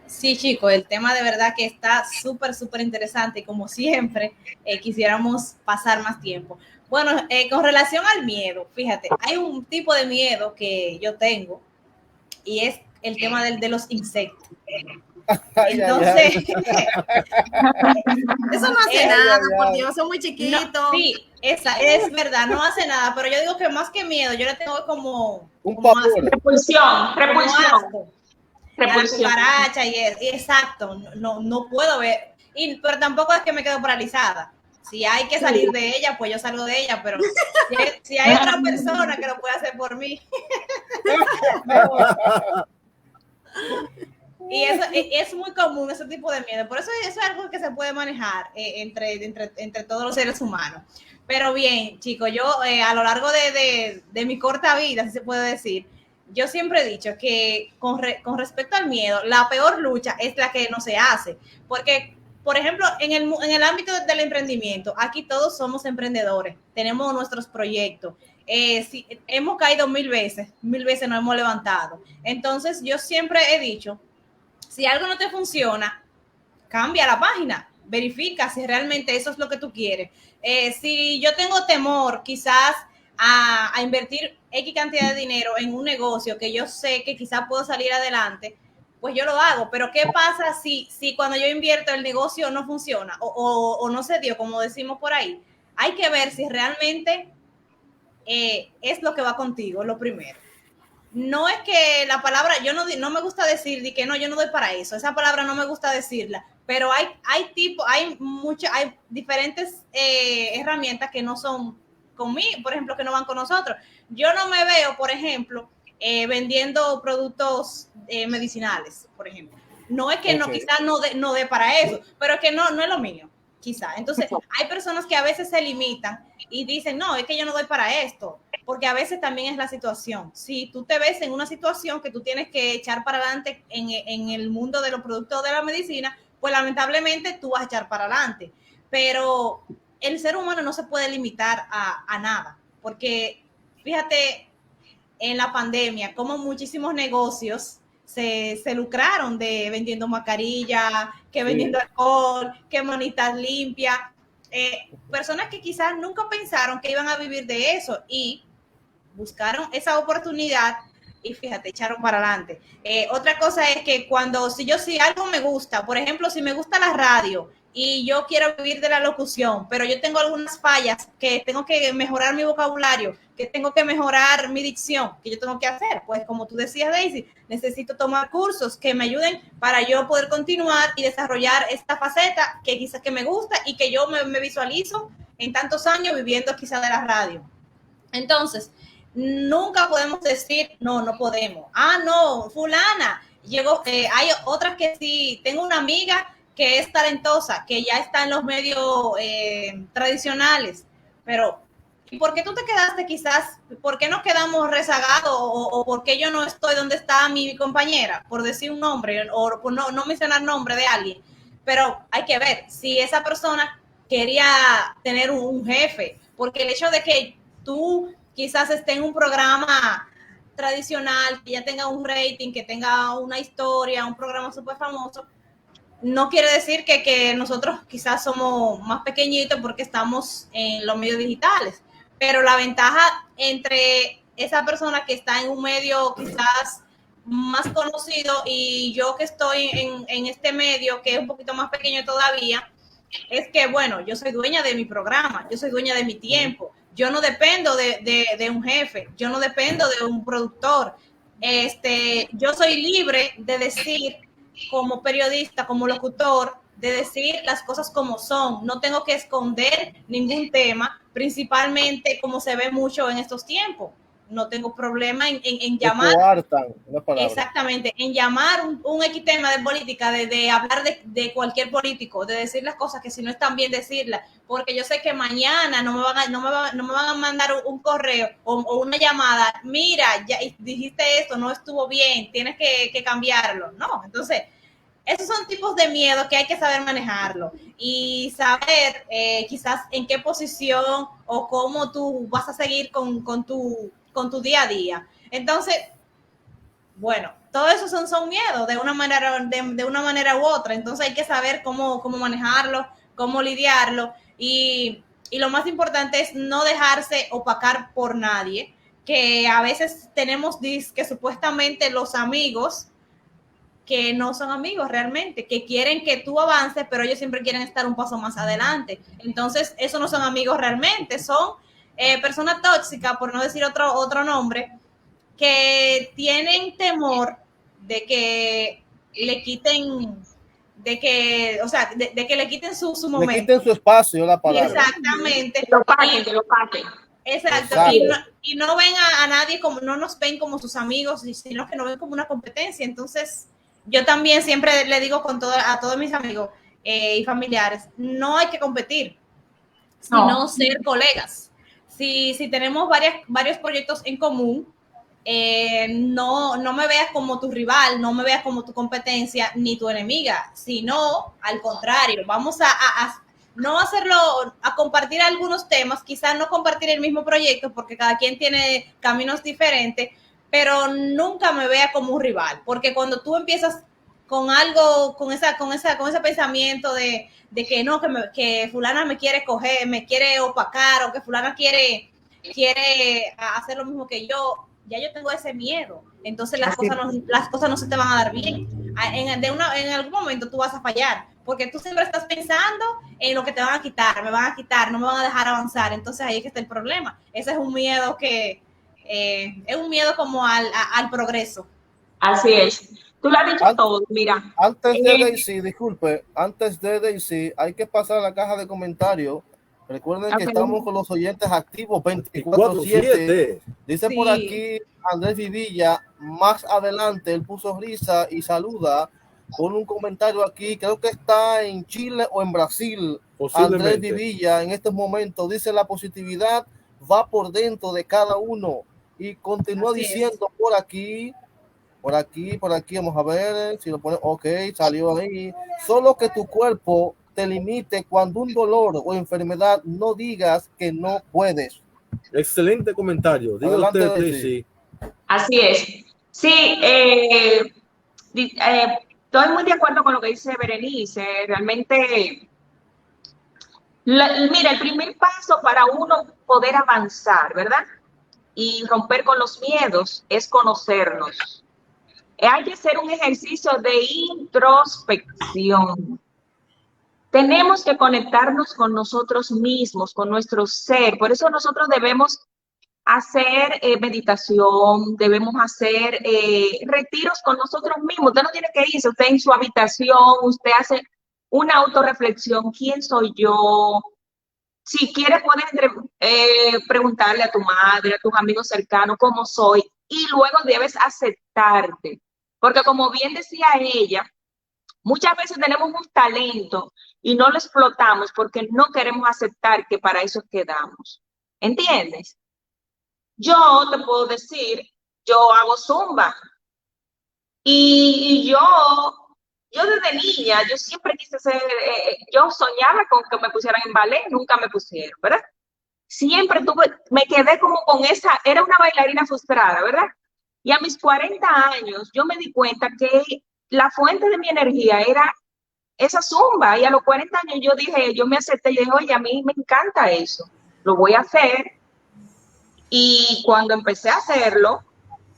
[SPEAKER 6] Sí, chicos, el tema de verdad que está súper, súper interesante y como siempre quisiéramos pasar más tiempo. Bueno, con relación al miedo, fíjate, hay un tipo de miedo que yo tengo y es el tema de los insectos. Entonces,
[SPEAKER 2] eso no hace nada, por Dios, son muy chiquitos.
[SPEAKER 6] No, sí, esa es verdad, no hace nada, pero yo digo que más que miedo, yo le tengo como
[SPEAKER 1] repulsión.
[SPEAKER 6] La cucaracha y exacto, no puedo ver, pero tampoco es que me quedo paralizada. Si hay que salir de ella, pues yo salgo de ella, pero si hay otra persona que lo puede hacer por mí. Y eso es muy común, ese tipo de miedo. Por eso es algo que se puede manejar entre todos los seres humanos. Pero bien, chicos, yo a lo largo de mi corta vida, si se puede decir, yo siempre he dicho que con respecto al miedo, la peor lucha es la que no se hace. Porque, por ejemplo, en el ámbito del emprendimiento, aquí todos somos emprendedores, tenemos nuestros proyectos. Si, hemos caído 1000 veces nos hemos levantado. Entonces, yo siempre he dicho, si algo no te funciona, cambia la página, verifica si realmente eso es lo que tú quieres. Si yo tengo temor quizás a invertir X cantidad de dinero en un negocio que yo sé que quizás puedo salir adelante, pues yo lo hago. Pero ¿qué pasa si cuando yo invierto el negocio no funciona o no se dio, como decimos por ahí? Hay que ver si realmente es lo que va contigo, lo primero. No es que la palabra, yo no me gusta decir que no, yo no doy para eso, esa palabra no me gusta decirla, pero hay diferentes herramientas que no son conmigo, por ejemplo, que no van con nosotros. Yo no me veo, por ejemplo, vendiendo productos medicinales, por ejemplo. No es que no, quizás no dé para eso, pero es que no es lo mío, quizás. Entonces, hay personas que a veces se limitan y dicen, no, es que yo no doy para esto, porque a veces también es la situación. Si tú te ves en una situación que tú tienes que echar para adelante en el mundo de los productos de la medicina, pues lamentablemente tú vas a echar para adelante. Pero el ser humano no se puede limitar a nada, porque fíjate en la pandemia cómo muchísimos negocios se lucraron de vendiendo mascarilla, que vendiendo alcohol, que manitas limpias. Personas que quizás nunca pensaron que iban a vivir de eso y buscaron esa oportunidad y fíjate, echaron para adelante. Otra cosa es que si algo me gusta, por ejemplo, si me gusta la radio y yo quiero vivir de la locución, pero yo tengo algunas fallas, que tengo que mejorar mi vocabulario, que tengo que mejorar mi dicción, que yo tengo que hacer, pues como tú decías, Daisy, necesito tomar cursos que me ayuden para yo poder continuar y desarrollar esta faceta que quizás que me gusta y que yo me visualizo en tantos años viviendo quizás de la radio. Entonces, nunca podemos decir, no podemos. No, fulana, llegó, hay otras que sí, tengo una amiga que es talentosa, que ya está en los medios tradicionales, pero ¿y por qué tú te quedaste quizás? ¿Por qué nos quedamos rezagados? ¿O por qué yo no estoy donde está mi compañera? Por decir un nombre, o por no mencionar nombre de alguien, pero hay que ver si esa persona quería tener un jefe, porque el hecho de que tú quizás esté en un programa tradicional, que ya tenga un rating, que tenga una historia, un programa súper famoso, no quiere decir que nosotros quizás somos más pequeñitos porque estamos en los medios digitales, pero la ventaja entre esa persona que está en un medio quizás más conocido y yo que estoy en este medio que es un poquito más pequeño todavía, es que, bueno, yo soy dueña de mi programa, yo soy dueña de mi tiempo, yo no dependo de un jefe, yo no dependo de un productor, yo soy libre de decir como periodista, como locutor, de decir las cosas como son, no tengo que esconder ningún tema principalmente como se ve mucho en estos tiempos. No tengo problema en llamar. Exactamente, en llamar un X tema de política, de hablar de cualquier político, de decir las cosas que si no están bien decirlas, porque yo sé que mañana no me van a mandar un correo o una llamada, mira, ya dijiste esto, no estuvo bien, tienes que cambiarlo, ¿no? Entonces, esos son tipos de miedo que hay que saber manejarlo y saber quizás en qué posición o cómo tú vas a seguir con tu día a día. Entonces, bueno, todo eso son miedos de una manera u otra. Entonces hay que saber cómo manejarlo, cómo lidiarlo y lo más importante es no dejarse opacar por nadie, que a veces tenemos que supuestamente los amigos que no son amigos realmente, que quieren que tú avances, pero ellos siempre quieren estar un paso más adelante. Entonces, esos no son amigos realmente, son personas tóxicas, por no decir otro nombre, que tienen temor de que le quiten, de que le quiten su momento.
[SPEAKER 3] Le quiten su espacio, la palabra.
[SPEAKER 6] Exactamente.
[SPEAKER 1] Que lo paquen.
[SPEAKER 6] Exacto. Y no ven a nadie como, no nos ven como sus amigos, sino que nos ven como una competencia. Entonces, yo también siempre le digo a todos mis amigos y familiares, no hay que competir, sino ser colegas. Si tenemos varios proyectos en común, no me veas como tu rival, no me veas como tu competencia ni tu enemiga, sino al contrario, vamos a no hacerlo, a compartir algunos temas, quizás no compartir el mismo proyecto porque cada quien tiene caminos diferentes, pero nunca me vea como un rival, porque cuando tú empiezas con algo, con ese pensamiento de que no, que fulana me quiere coger, me quiere opacar, o que fulana quiere hacer lo mismo que yo, ya yo tengo ese miedo, entonces las cosas no se te van a dar bien. En algún momento tú vas a fallar, porque tú siempre estás pensando en lo que te van a quitar, no me van a dejar avanzar, entonces ahí es que está el problema. Ese es un miedo que es un miedo como al progreso.
[SPEAKER 1] Así es. Tú lo has dicho todo, mira.
[SPEAKER 3] Antes de Daisy, hay que pasar a la caja de comentarios. Recuerden que estamos con los oyentes activos 24/7. Dice por aquí Andrés Vivilla, más adelante él puso risa y saluda con un comentario aquí, creo que está en Chile o en Brasil. Andrés Vivilla en estos momentos dice: la positividad va por dentro de cada uno, y continúa diciendo por aquí, vamos a ver si lo pone, ok, salió ahí, solo que tu cuerpo te limite cuando un dolor o enfermedad, no digas que no puedes.
[SPEAKER 4] Excelente comentario. Diga usted, Tracy.
[SPEAKER 1] Así es. Sí, estoy muy de acuerdo con lo que dice Berenice. Realmente, mira, el primer paso para uno poder avanzar, ¿verdad? Y romper con los miedos es conocernos. Hay que hacer un ejercicio de introspección. Tenemos que conectarnos con nosotros mismos, con nuestro ser. Por eso nosotros debemos hacer meditación, debemos hacer retiros con nosotros mismos. Usted no tiene que irse, usted en su habitación, usted hace una autorreflexión. ¿Quién soy yo? Si quieres, puedes preguntarle a tu madre, a tus amigos cercanos, cómo soy. Y luego debes aceptarte. Porque como bien decía ella, muchas veces tenemos un talento y no lo explotamos porque no queremos aceptar que para eso quedamos. ¿Entiendes? Yo te puedo decir, yo hago zumba y yo desde niña, yo siempre quise ser, yo soñaba con que me pusieran en ballet, nunca me pusieron, ¿verdad? Siempre me quedé como con era una bailarina frustrada, ¿verdad? Y a mis 40 años yo me di cuenta que la fuente de mi energía era esa zumba, y a los 40 años yo me acepté y dije, oye, a mí me encanta eso, lo voy a hacer. Y cuando empecé a hacerlo,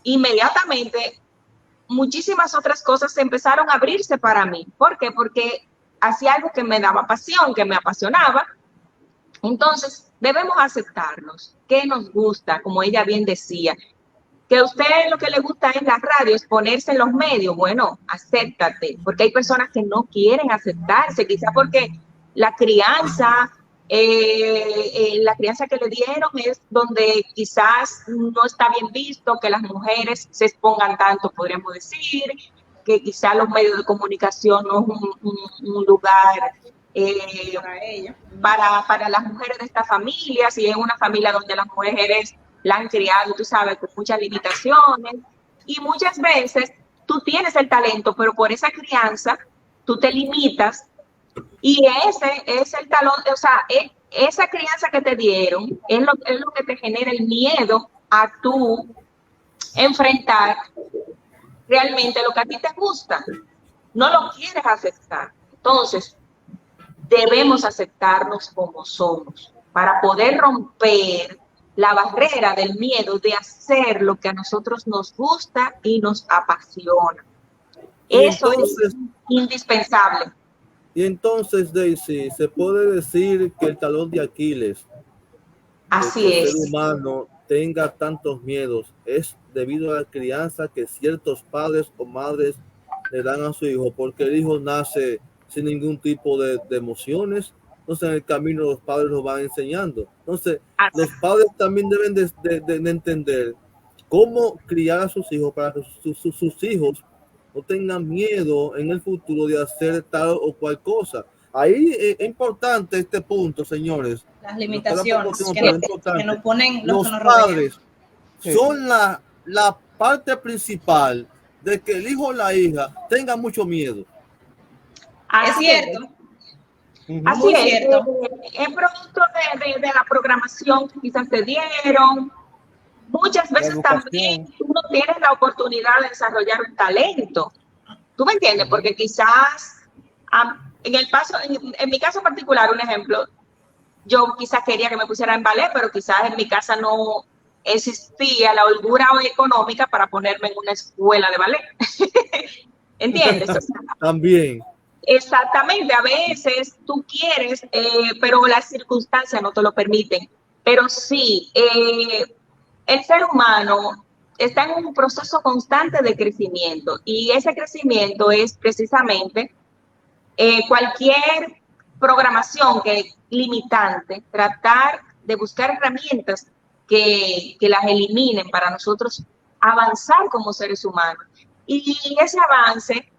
[SPEAKER 1] inmediatamente muchísimas otras cosas empezaron a abrirse para mí. ¿Por qué? Porque hacía algo que me daba pasión, que me apasionaba. Entonces, debemos aceptarnos, qué nos gusta, como ella bien decía. Que a usted lo que le gusta en la radio es ponerse en los medios, bueno, acéptate, porque hay personas que no quieren aceptarse, quizá porque la crianza la crianza que le dieron es donde quizás no está bien visto que las mujeres se expongan tanto, podríamos decir, que quizás los medios de comunicación no es un lugar para las mujeres de esta familia, si es una familia donde las mujeres la han criado, tú sabes, con muchas limitaciones, y muchas veces tú tienes el talento, pero por esa crianza tú te limitas. Y ese es el talón, o sea, esa crianza que te dieron es lo que te genera el miedo a tú enfrentar realmente lo que a ti te gusta. No lo quieres aceptar. Entonces, debemos aceptarnos como somos para poder romper la barrera del miedo de hacer lo que a nosotros nos gusta y nos apasiona. Eso es indispensable.
[SPEAKER 4] Y entonces, Daisy, se puede decir que el talón de Aquiles,
[SPEAKER 1] así
[SPEAKER 4] de que
[SPEAKER 1] es,
[SPEAKER 4] el ser humano tenga tantos miedos, es debido a la crianza que ciertos padres o madres le dan a su hijo, porque el hijo nace sin ningún tipo de emociones. Entonces en el camino los padres lo van enseñando. Entonces los padres también deben de entender cómo criar a sus hijos para que sus hijos no tengan miedo en el futuro de hacer tal o cual cosa. Ahí es importante este punto, señores.
[SPEAKER 6] Las limitaciones que nos ponen
[SPEAKER 4] los padres son la parte principal de que el hijo o la hija tenga mucho miedo.
[SPEAKER 6] Es cierto.
[SPEAKER 1] Así es, cierto. Es producto de la programación que quizás te dieron. Muchas veces también tú no tienes la oportunidad de desarrollar un talento. ¿Tú me entiendes? Porque quizás, en mi caso particular, un ejemplo, yo quizás quería que me pusiera en ballet, pero quizás en mi casa no existía la holgura económica para ponerme en una escuela de ballet. ¿Entiendes? O sea,
[SPEAKER 4] también.
[SPEAKER 1] Exactamente, a veces tú quieres, pero las circunstancias no te lo permiten. Pero sí, el ser humano está en un proceso constante de crecimiento y ese crecimiento es precisamente cualquier programación que es limitante, tratar de buscar herramientas que las eliminen para nosotros avanzar como seres humanos. Y ese avance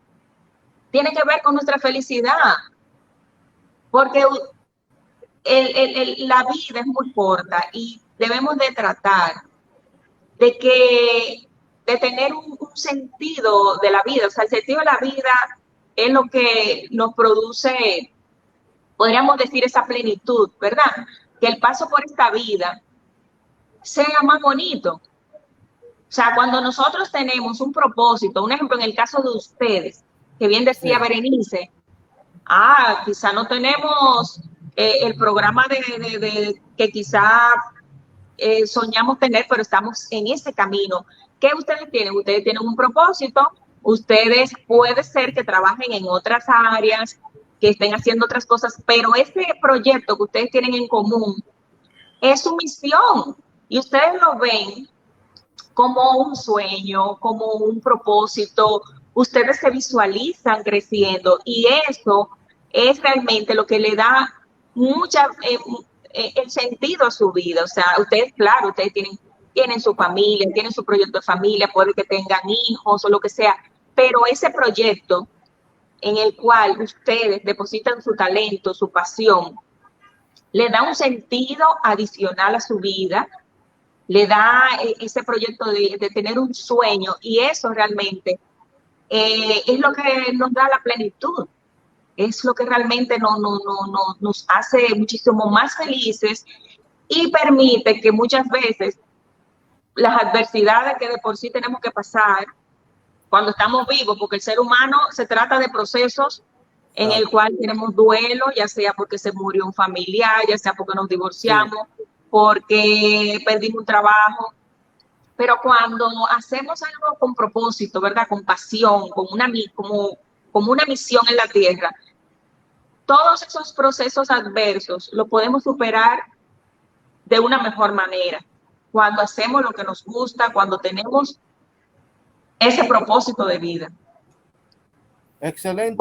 [SPEAKER 1] tiene que ver con nuestra felicidad, porque la vida es muy corta y debemos de tratar de tener un sentido de la vida. O sea, el sentido de la vida es lo que nos produce, podríamos decir, esa plenitud, ¿verdad? Que el paso por esta vida sea más bonito. O sea, cuando nosotros tenemos un propósito, un ejemplo en el caso de ustedes, que bien decía Berenice, quizá no tenemos el programa que quizá soñamos tener, pero estamos en ese camino. ¿Qué ustedes tienen? Ustedes tienen un propósito, ustedes puede ser que trabajen en otras áreas, que estén haciendo otras cosas, pero ese proyecto que ustedes tienen en común es su misión y ustedes lo ven como un sueño, como un propósito. Ustedes se visualizan creciendo y eso es realmente lo que le da el sentido a su vida. O sea, ustedes, claro, ustedes tienen su familia, tienen su proyecto de familia, puede que tengan hijos o lo que sea, pero ese proyecto en el cual ustedes depositan su talento, su pasión, le da un sentido adicional a su vida, le da ese proyecto de tener un sueño y eso realmente es lo que nos da la plenitud, es lo que realmente nos hace muchísimo más felices y permite que muchas veces las adversidades que de por sí tenemos que pasar cuando estamos vivos, porque el ser humano se trata de procesos en el cual tenemos duelo, ya sea porque se murió un familiar, ya sea porque nos divorciamos, porque perdimos un trabajo. Pero cuando hacemos algo con propósito, ¿verdad? Con pasión, como una misión en la tierra, todos esos procesos adversos los podemos superar de una mejor manera. Cuando hacemos lo que nos gusta, cuando tenemos ese propósito de vida.
[SPEAKER 3] Excelente.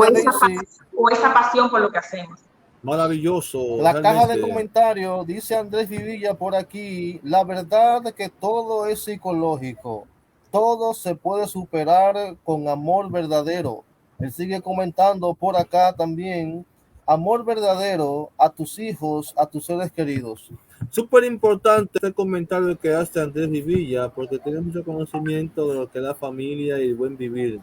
[SPEAKER 1] O esa pasión por lo que hacemos.
[SPEAKER 4] Maravilloso.
[SPEAKER 3] La caja de
[SPEAKER 4] realmente.
[SPEAKER 3] comentarios dice Andrés Vivilla por aquí, la verdad es que todo es psicológico, todo se puede superar con amor verdadero. Él sigue comentando por acá también, amor verdadero a tus hijos, a tus seres queridos.
[SPEAKER 4] Súper importante el comentario que hace Andrés Vivilla, porque tiene mucho conocimiento de lo que es la familia y el buen vivir.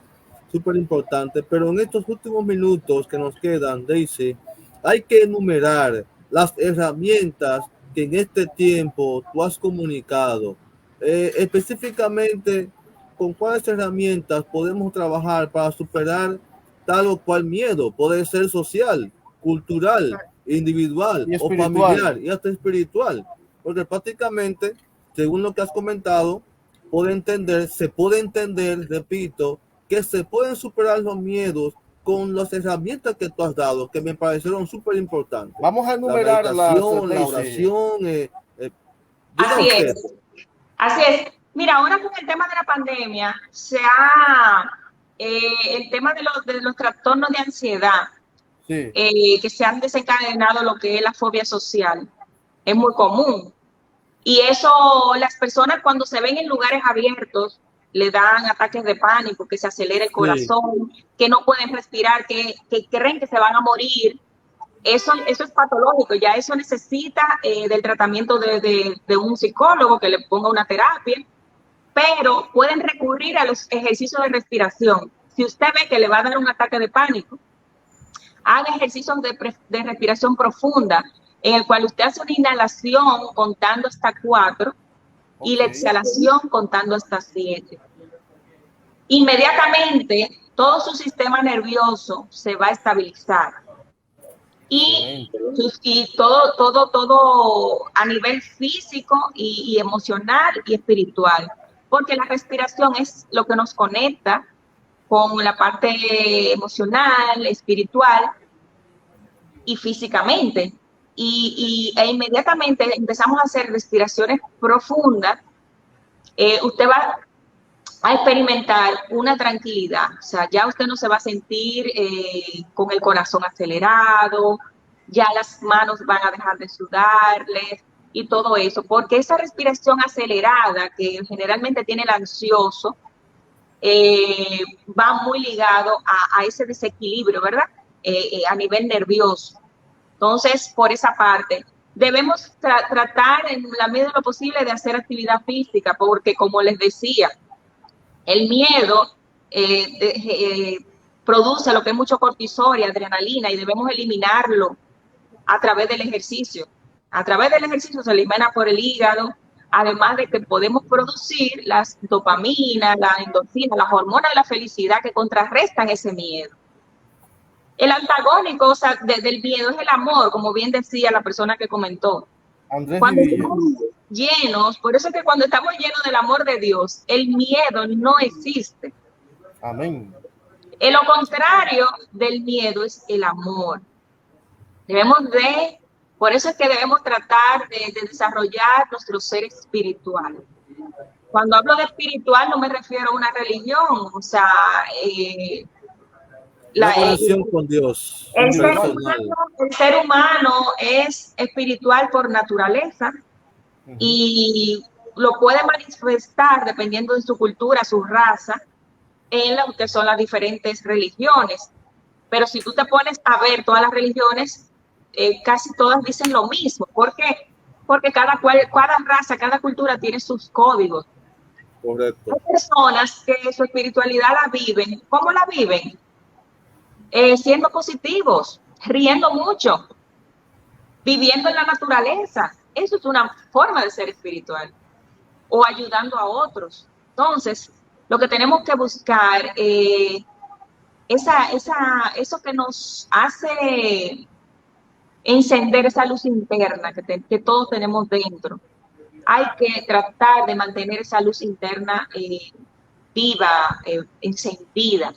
[SPEAKER 4] Súper importante, pero en estos últimos minutos que nos quedan, Daisy, hay que enumerar las herramientas que en este tiempo tú has comunicado. Específicamente, ¿con cuáles herramientas podemos trabajar para superar tal o cual miedo? Puede ser social, cultural, individual
[SPEAKER 3] Y
[SPEAKER 4] o
[SPEAKER 3] espiritual.
[SPEAKER 4] familiar y hasta espiritual, porque prácticamente, según lo que has comentado, se puede entender, repito, que se pueden superar los miedos con las herramientas que tú has dado, que me parecieron súper importantes.
[SPEAKER 3] Vamos a
[SPEAKER 4] La
[SPEAKER 3] enumerarlas,
[SPEAKER 4] meditación, la
[SPEAKER 3] Daisy.
[SPEAKER 4] oración.
[SPEAKER 1] Así
[SPEAKER 4] usted.
[SPEAKER 1] es. Así es. Mira, ahora con el tema de la pandemia, el tema de los trastornos de ansiedad,
[SPEAKER 3] Sí.
[SPEAKER 1] que se han desencadenado lo que es la fobia social, es muy común. Y eso, las personas cuando se ven en lugares abiertos, le dan ataques de pánico, que se acelera el corazón, que no pueden respirar, que creen que se van a morir. Eso es patológico, ya eso necesita del tratamiento de un psicólogo que le ponga una terapia, pero pueden recurrir a los ejercicios de respiración. Si usted ve que le va a dar un ataque de pánico, haga ejercicios de respiración profunda, en el cual usted hace una inhalación contando hasta 4 y la exhalación contando hasta 7. Inmediatamente todo su sistema nervioso se va a estabilizar. Y todo a nivel físico y emocional y espiritual, porque la respiración es lo que nos conecta con la parte emocional, espiritual y físicamente. E inmediatamente empezamos a hacer respiraciones profundas, usted va a experimentar una tranquilidad. O sea, ya usted no se va a sentir con el corazón acelerado, ya las manos van a dejar de sudarles y todo eso, porque esa respiración acelerada que generalmente tiene el ansioso va muy ligado a ese desequilibrio, ¿verdad? A nivel nervioso. Entonces, por esa parte, debemos tratar en la medida de lo posible de hacer actividad física, porque como les decía, el miedo produce lo que es mucho cortisol y adrenalina y debemos eliminarlo a través del ejercicio. A través del ejercicio se elimina por el hígado, además de que podemos producir las dopaminas, la endorfina, las hormonas de la felicidad que contrarrestan ese miedo. El antagónico, o sea, del miedo es el amor, como bien decía la persona que comentó.
[SPEAKER 3] Andrés
[SPEAKER 1] Cuando
[SPEAKER 3] Vivilla.
[SPEAKER 1] estamos llenos, por eso es que cuando estamos llenos del amor de Dios, el miedo no existe.
[SPEAKER 3] Amén.
[SPEAKER 1] Lo contrario del miedo es el amor. Por eso es que debemos tratar de desarrollar nuestro ser espiritual. Cuando hablo de espiritual no me refiero a una religión, o sea,
[SPEAKER 4] la relación con Dios.
[SPEAKER 1] El ser humano es espiritual por naturaleza y lo puede manifestar dependiendo de su cultura, su raza, en lo que son las diferentes religiones. Pero si tú te pones a ver todas las religiones, casi todas dicen lo mismo. ¿Por qué? Porque cada raza, cada cultura tiene sus códigos.
[SPEAKER 4] Correcto.
[SPEAKER 1] Hay personas que su espiritualidad la viven. ¿Cómo la viven? Siendo positivos, riendo mucho, viviendo en la naturaleza. Eso es una forma de ser espiritual. O ayudando a otros. Entonces, lo que tenemos que buscar eso que nos hace encender esa luz interna que todos tenemos dentro. Hay que tratar de mantener esa luz interna viva, encendida,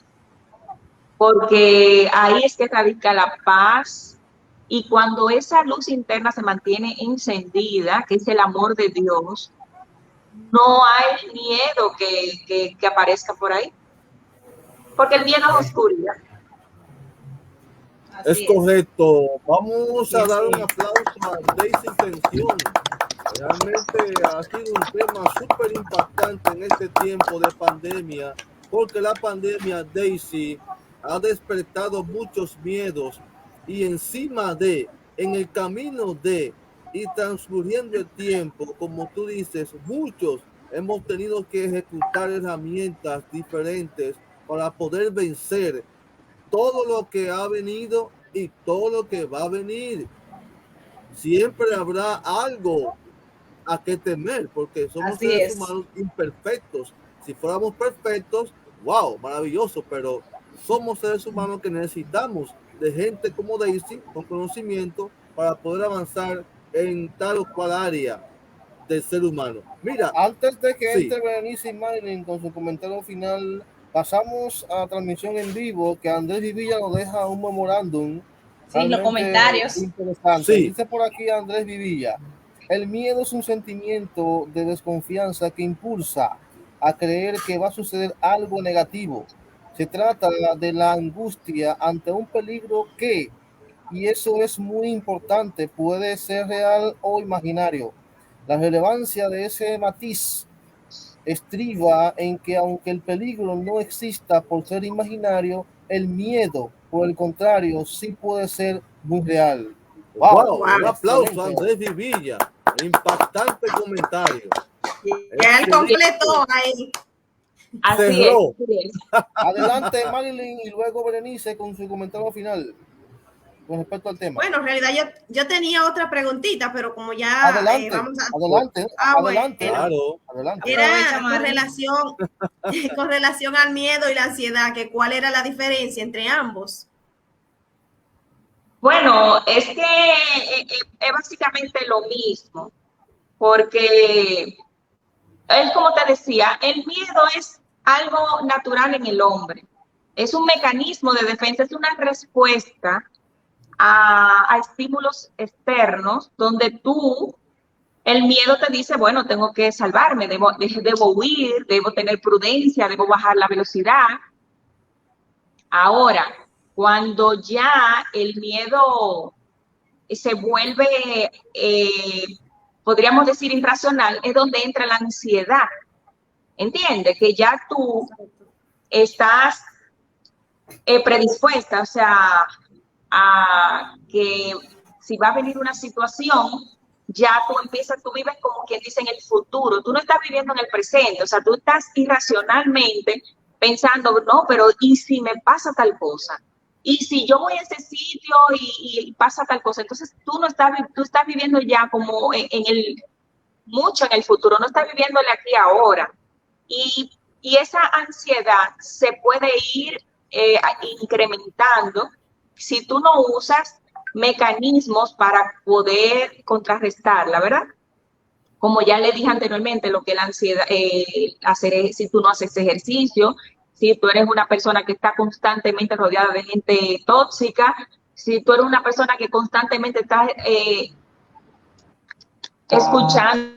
[SPEAKER 1] porque ahí es que radica la paz, y cuando esa luz interna se mantiene encendida, que es el amor de Dios, no hay miedo que aparezca por ahí, porque el miedo es oscuridad.
[SPEAKER 4] Es correcto. Vamos a dar un aplauso a Daisy Tensión. Realmente ha sido un tema súper impactante en este tiempo de pandemia, porque la pandemia, Daisy, ha despertado muchos miedos y encima de, en el camino de, y transcurriendo el tiempo, como tú dices, muchos hemos tenido que ejecutar herramientas diferentes para poder vencer todo lo que ha venido y todo lo que va a venir. Siempre habrá algo a qué temer, porque somos seres humanos imperfectos. Si fuéramos perfectos, wow, maravilloso, pero somos seres humanos que necesitamos de gente como Daisy, con conocimiento, para poder avanzar en tal o cual área del ser humano. Mira,
[SPEAKER 3] antes de que entre Berenice y Marilyn con su comentario final, pasamos a la transmisión en vivo, que Andrés Vivilla nos deja un memorándum.
[SPEAKER 6] Sí, los comentarios.
[SPEAKER 3] Interesante. Sí. Dice por aquí Andrés Vivilla: el miedo es un sentimiento de desconfianza que impulsa a creer que va a suceder algo negativo. Se trata de la angustia ante un peligro que, y eso es muy importante, puede ser real o imaginario. La relevancia de ese matiz estriba en que, aunque el peligro no exista por ser imaginario, el miedo, por el contrario, sí puede ser muy real.
[SPEAKER 4] Wow, un aplauso a Andrés Vivilla. Impactante comentario.
[SPEAKER 2] Ya él completó ahí.
[SPEAKER 1] Así es.
[SPEAKER 3] Adelante, Marilyn, y luego Berenice con su comentario final con respecto al tema.
[SPEAKER 2] Bueno, en realidad yo tenía otra preguntita, pero como ya
[SPEAKER 3] adelante,
[SPEAKER 2] vamos a...
[SPEAKER 3] adelante,
[SPEAKER 4] claro,
[SPEAKER 3] adelante.
[SPEAKER 2] Era con relación al miedo y la ansiedad, que cuál era la diferencia entre ambos.
[SPEAKER 1] Bueno, es que es básicamente lo mismo, porque es como te decía, el miedo es algo natural en el hombre, es un mecanismo de defensa, es una respuesta a estímulos externos donde el miedo te dice, bueno, tengo que salvarme, debo huir, debo tener prudencia, debo bajar la velocidad. Ahora, cuando ya el miedo se vuelve, podríamos decir, irracional, es donde entra la ansiedad. ¿Entiendes? Que ya tú estás predispuesta, o sea, a que si va a venir una situación, ya tú vives como quien dice en el futuro, tú no estás viviendo en el presente, o sea, tú estás irracionalmente pensando, no, pero ¿y si me pasa tal cosa? Y si yo voy a ese sitio y pasa tal cosa, entonces tú estás viviendo ya como mucho en el futuro, no estás viviéndole aquí ahora. Y esa ansiedad se puede ir incrementando si tú no usas mecanismos para poder contrarrestarla, ¿verdad? Como ya le dije anteriormente, lo que la ansiedad, si tú no haces ejercicio, si tú eres una persona que está constantemente rodeada de gente tóxica, si tú eres una persona que constantemente está escuchando.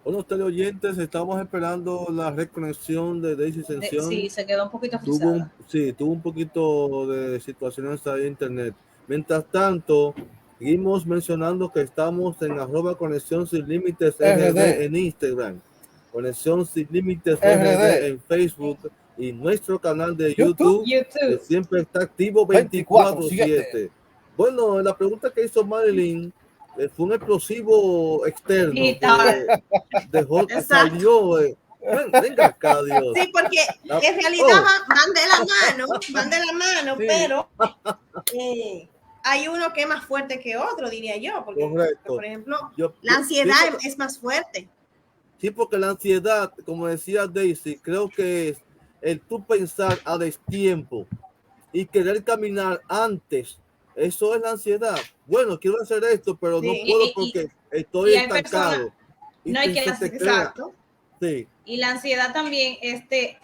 [SPEAKER 4] Bueno, teleoyentes, estamos esperando la reconexión de Daisy Ascensión.
[SPEAKER 6] Sí, se quedó un poquito frisada.
[SPEAKER 4] Tuvo un poquito de situaciones ahí en internet. Mientras tanto, seguimos mencionando que estamos en @Conexión Sin Límites RD en Instagram, Conexión Sin Límites RD en Facebook y nuestro canal de YouTube. Que siempre está activo 24/7. Bueno, la pregunta que hizo Marilyn fue un explosivo externo que salió. Venga acá, Dios.
[SPEAKER 2] Sí, porque en realidad van de la mano, sí. Pero hay uno que es más fuerte que otro, diría yo. Porque, por ejemplo, la ansiedad es más fuerte.
[SPEAKER 4] Sí, porque la ansiedad, como decía Daisy, creo que es el tú pensar a destiempo y querer caminar antes. Eso es la ansiedad. Bueno, quiero hacer esto, pero no puedo porque estoy estancado.
[SPEAKER 6] Exacto.
[SPEAKER 4] Sí.
[SPEAKER 6] Y la ansiedad también,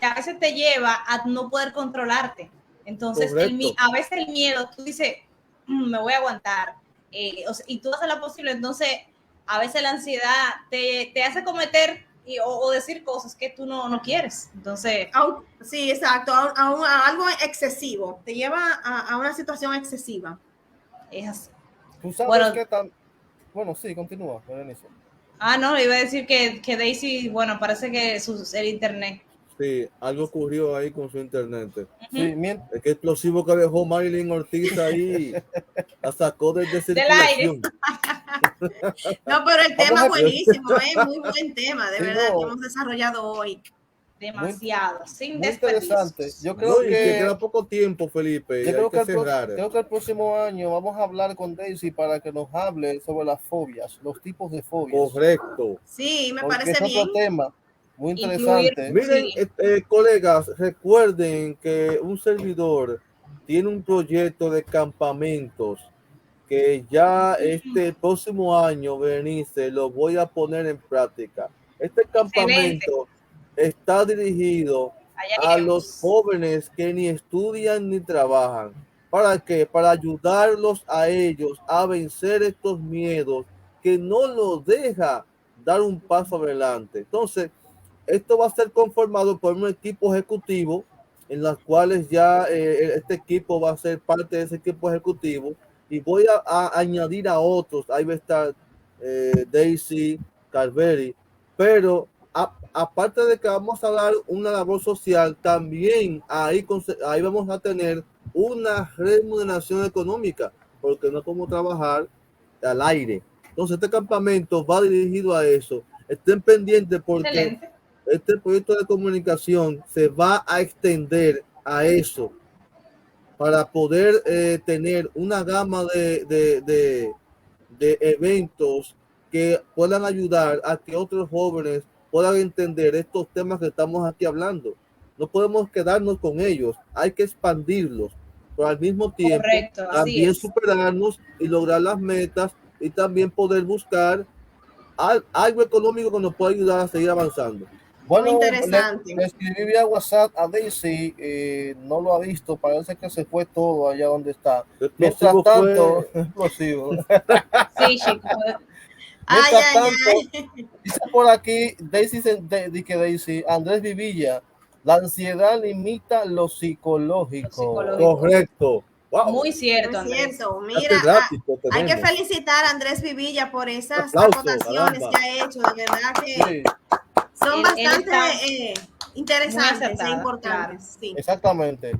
[SPEAKER 6] a veces te lleva a no poder controlarte. Entonces, a veces el miedo, tú dices, me voy a aguantar. Y tú haces lo posible. Entonces, a veces la ansiedad te hace cometer o decir cosas que tú no quieres. Entonces,
[SPEAKER 2] Sí, exacto, a algo excesivo, te lleva a una situación excesiva.
[SPEAKER 6] es así.
[SPEAKER 3] Tú sabes
[SPEAKER 6] Bueno.
[SPEAKER 3] que tan... Bueno, sí, continúa, Berenice.
[SPEAKER 6] No, iba a decir que Daisy, bueno, parece que el internet.
[SPEAKER 4] Sí, algo ocurrió ahí con su internet.
[SPEAKER 3] Sí,
[SPEAKER 4] Es que explosivo que dejó Marilyn Ortiz ahí la sacó desde circulación.
[SPEAKER 2] No, pero el tema es buenísimo, muy buen tema, de
[SPEAKER 3] Sí,
[SPEAKER 2] verdad,
[SPEAKER 3] no.
[SPEAKER 2] que hemos desarrollado hoy.
[SPEAKER 6] Demasiado, sin
[SPEAKER 3] Muy
[SPEAKER 6] desperdicio.
[SPEAKER 3] interesante. Yo
[SPEAKER 4] No,
[SPEAKER 3] creo
[SPEAKER 4] y
[SPEAKER 3] que
[SPEAKER 4] queda poco tiempo, Felipe, y
[SPEAKER 3] Yo
[SPEAKER 4] hay
[SPEAKER 3] creo
[SPEAKER 4] que
[SPEAKER 3] que,
[SPEAKER 4] cerrar.
[SPEAKER 3] creo que el próximo año vamos a hablar con Daisy para que nos hable sobre las fobias, los tipos de fobias.
[SPEAKER 4] Correcto.
[SPEAKER 2] Sí, me
[SPEAKER 3] Porque
[SPEAKER 2] parece
[SPEAKER 3] es
[SPEAKER 2] bien.
[SPEAKER 3] otro tema muy
[SPEAKER 6] Incluir-
[SPEAKER 3] interesante.
[SPEAKER 4] Miren,
[SPEAKER 6] Sí.
[SPEAKER 4] colegas, recuerden que un servidor tiene un proyecto de campamentos que ya este próximo año, Berenice, lo voy a poner en práctica. Este campamento está dirigido
[SPEAKER 6] Allá
[SPEAKER 4] a
[SPEAKER 6] iremos.
[SPEAKER 4] los jóvenes que ni estudian ni trabajan. ¿Para qué? Para ayudarlos a ellos a vencer estos miedos que no los deja dar un paso adelante. Entonces, esto va a ser conformado por un equipo ejecutivo en las cuales ya este equipo va a ser parte de ese equipo ejecutivo y voy a añadir a otros. Ahí va a estar Daisy, Carveri, pero aparte de que vamos a dar una labor social, también ahí vamos a tener una remuneración económica, porque no podemos trabajar al aire. Entonces este campamento va dirigido a eso. Estén pendientes porque
[SPEAKER 6] Excelente.
[SPEAKER 4] este proyecto de comunicación se va a extender a eso para poder tener una gama de eventos que puedan ayudar a que otros jóvenes puedan entender estos temas que estamos aquí hablando. No podemos quedarnos con ellos, hay que expandirlos, pero al mismo tiempo
[SPEAKER 6] Correcto, así
[SPEAKER 4] también
[SPEAKER 6] es.
[SPEAKER 4] superarnos y lograr las metas y también poder buscar algo económico que nos pueda ayudar a seguir avanzando.
[SPEAKER 3] Bueno,
[SPEAKER 2] Muy interesante.
[SPEAKER 3] le escribí vía WhatsApp a Daisy, no lo ha visto, parece que se fue todo allá donde está. Mientras
[SPEAKER 4] Explosivo
[SPEAKER 3] tanto,
[SPEAKER 4] fue-
[SPEAKER 3] explosivo.
[SPEAKER 6] Sí, chicos.
[SPEAKER 3] Mientras tanto, dice por aquí Daisy, Andrés Vivilla, la ansiedad limita lo psicológico.
[SPEAKER 4] Correcto. Wow.
[SPEAKER 6] Muy cierto,
[SPEAKER 2] Es
[SPEAKER 6] Andrés.
[SPEAKER 2] cierto. Mira,
[SPEAKER 4] Catedrático
[SPEAKER 2] hay que
[SPEAKER 4] tenemos.
[SPEAKER 2] felicitar a Andrés Vivilla por esas
[SPEAKER 4] Aplauso,
[SPEAKER 2] aportaciones
[SPEAKER 4] caramba.
[SPEAKER 2] que ha hecho. De verdad que
[SPEAKER 3] Sí,
[SPEAKER 2] son
[SPEAKER 6] Él
[SPEAKER 2] bastante
[SPEAKER 6] está muy
[SPEAKER 2] interesantes e
[SPEAKER 6] acertada,
[SPEAKER 2] importantes. Sí.
[SPEAKER 3] exactamente.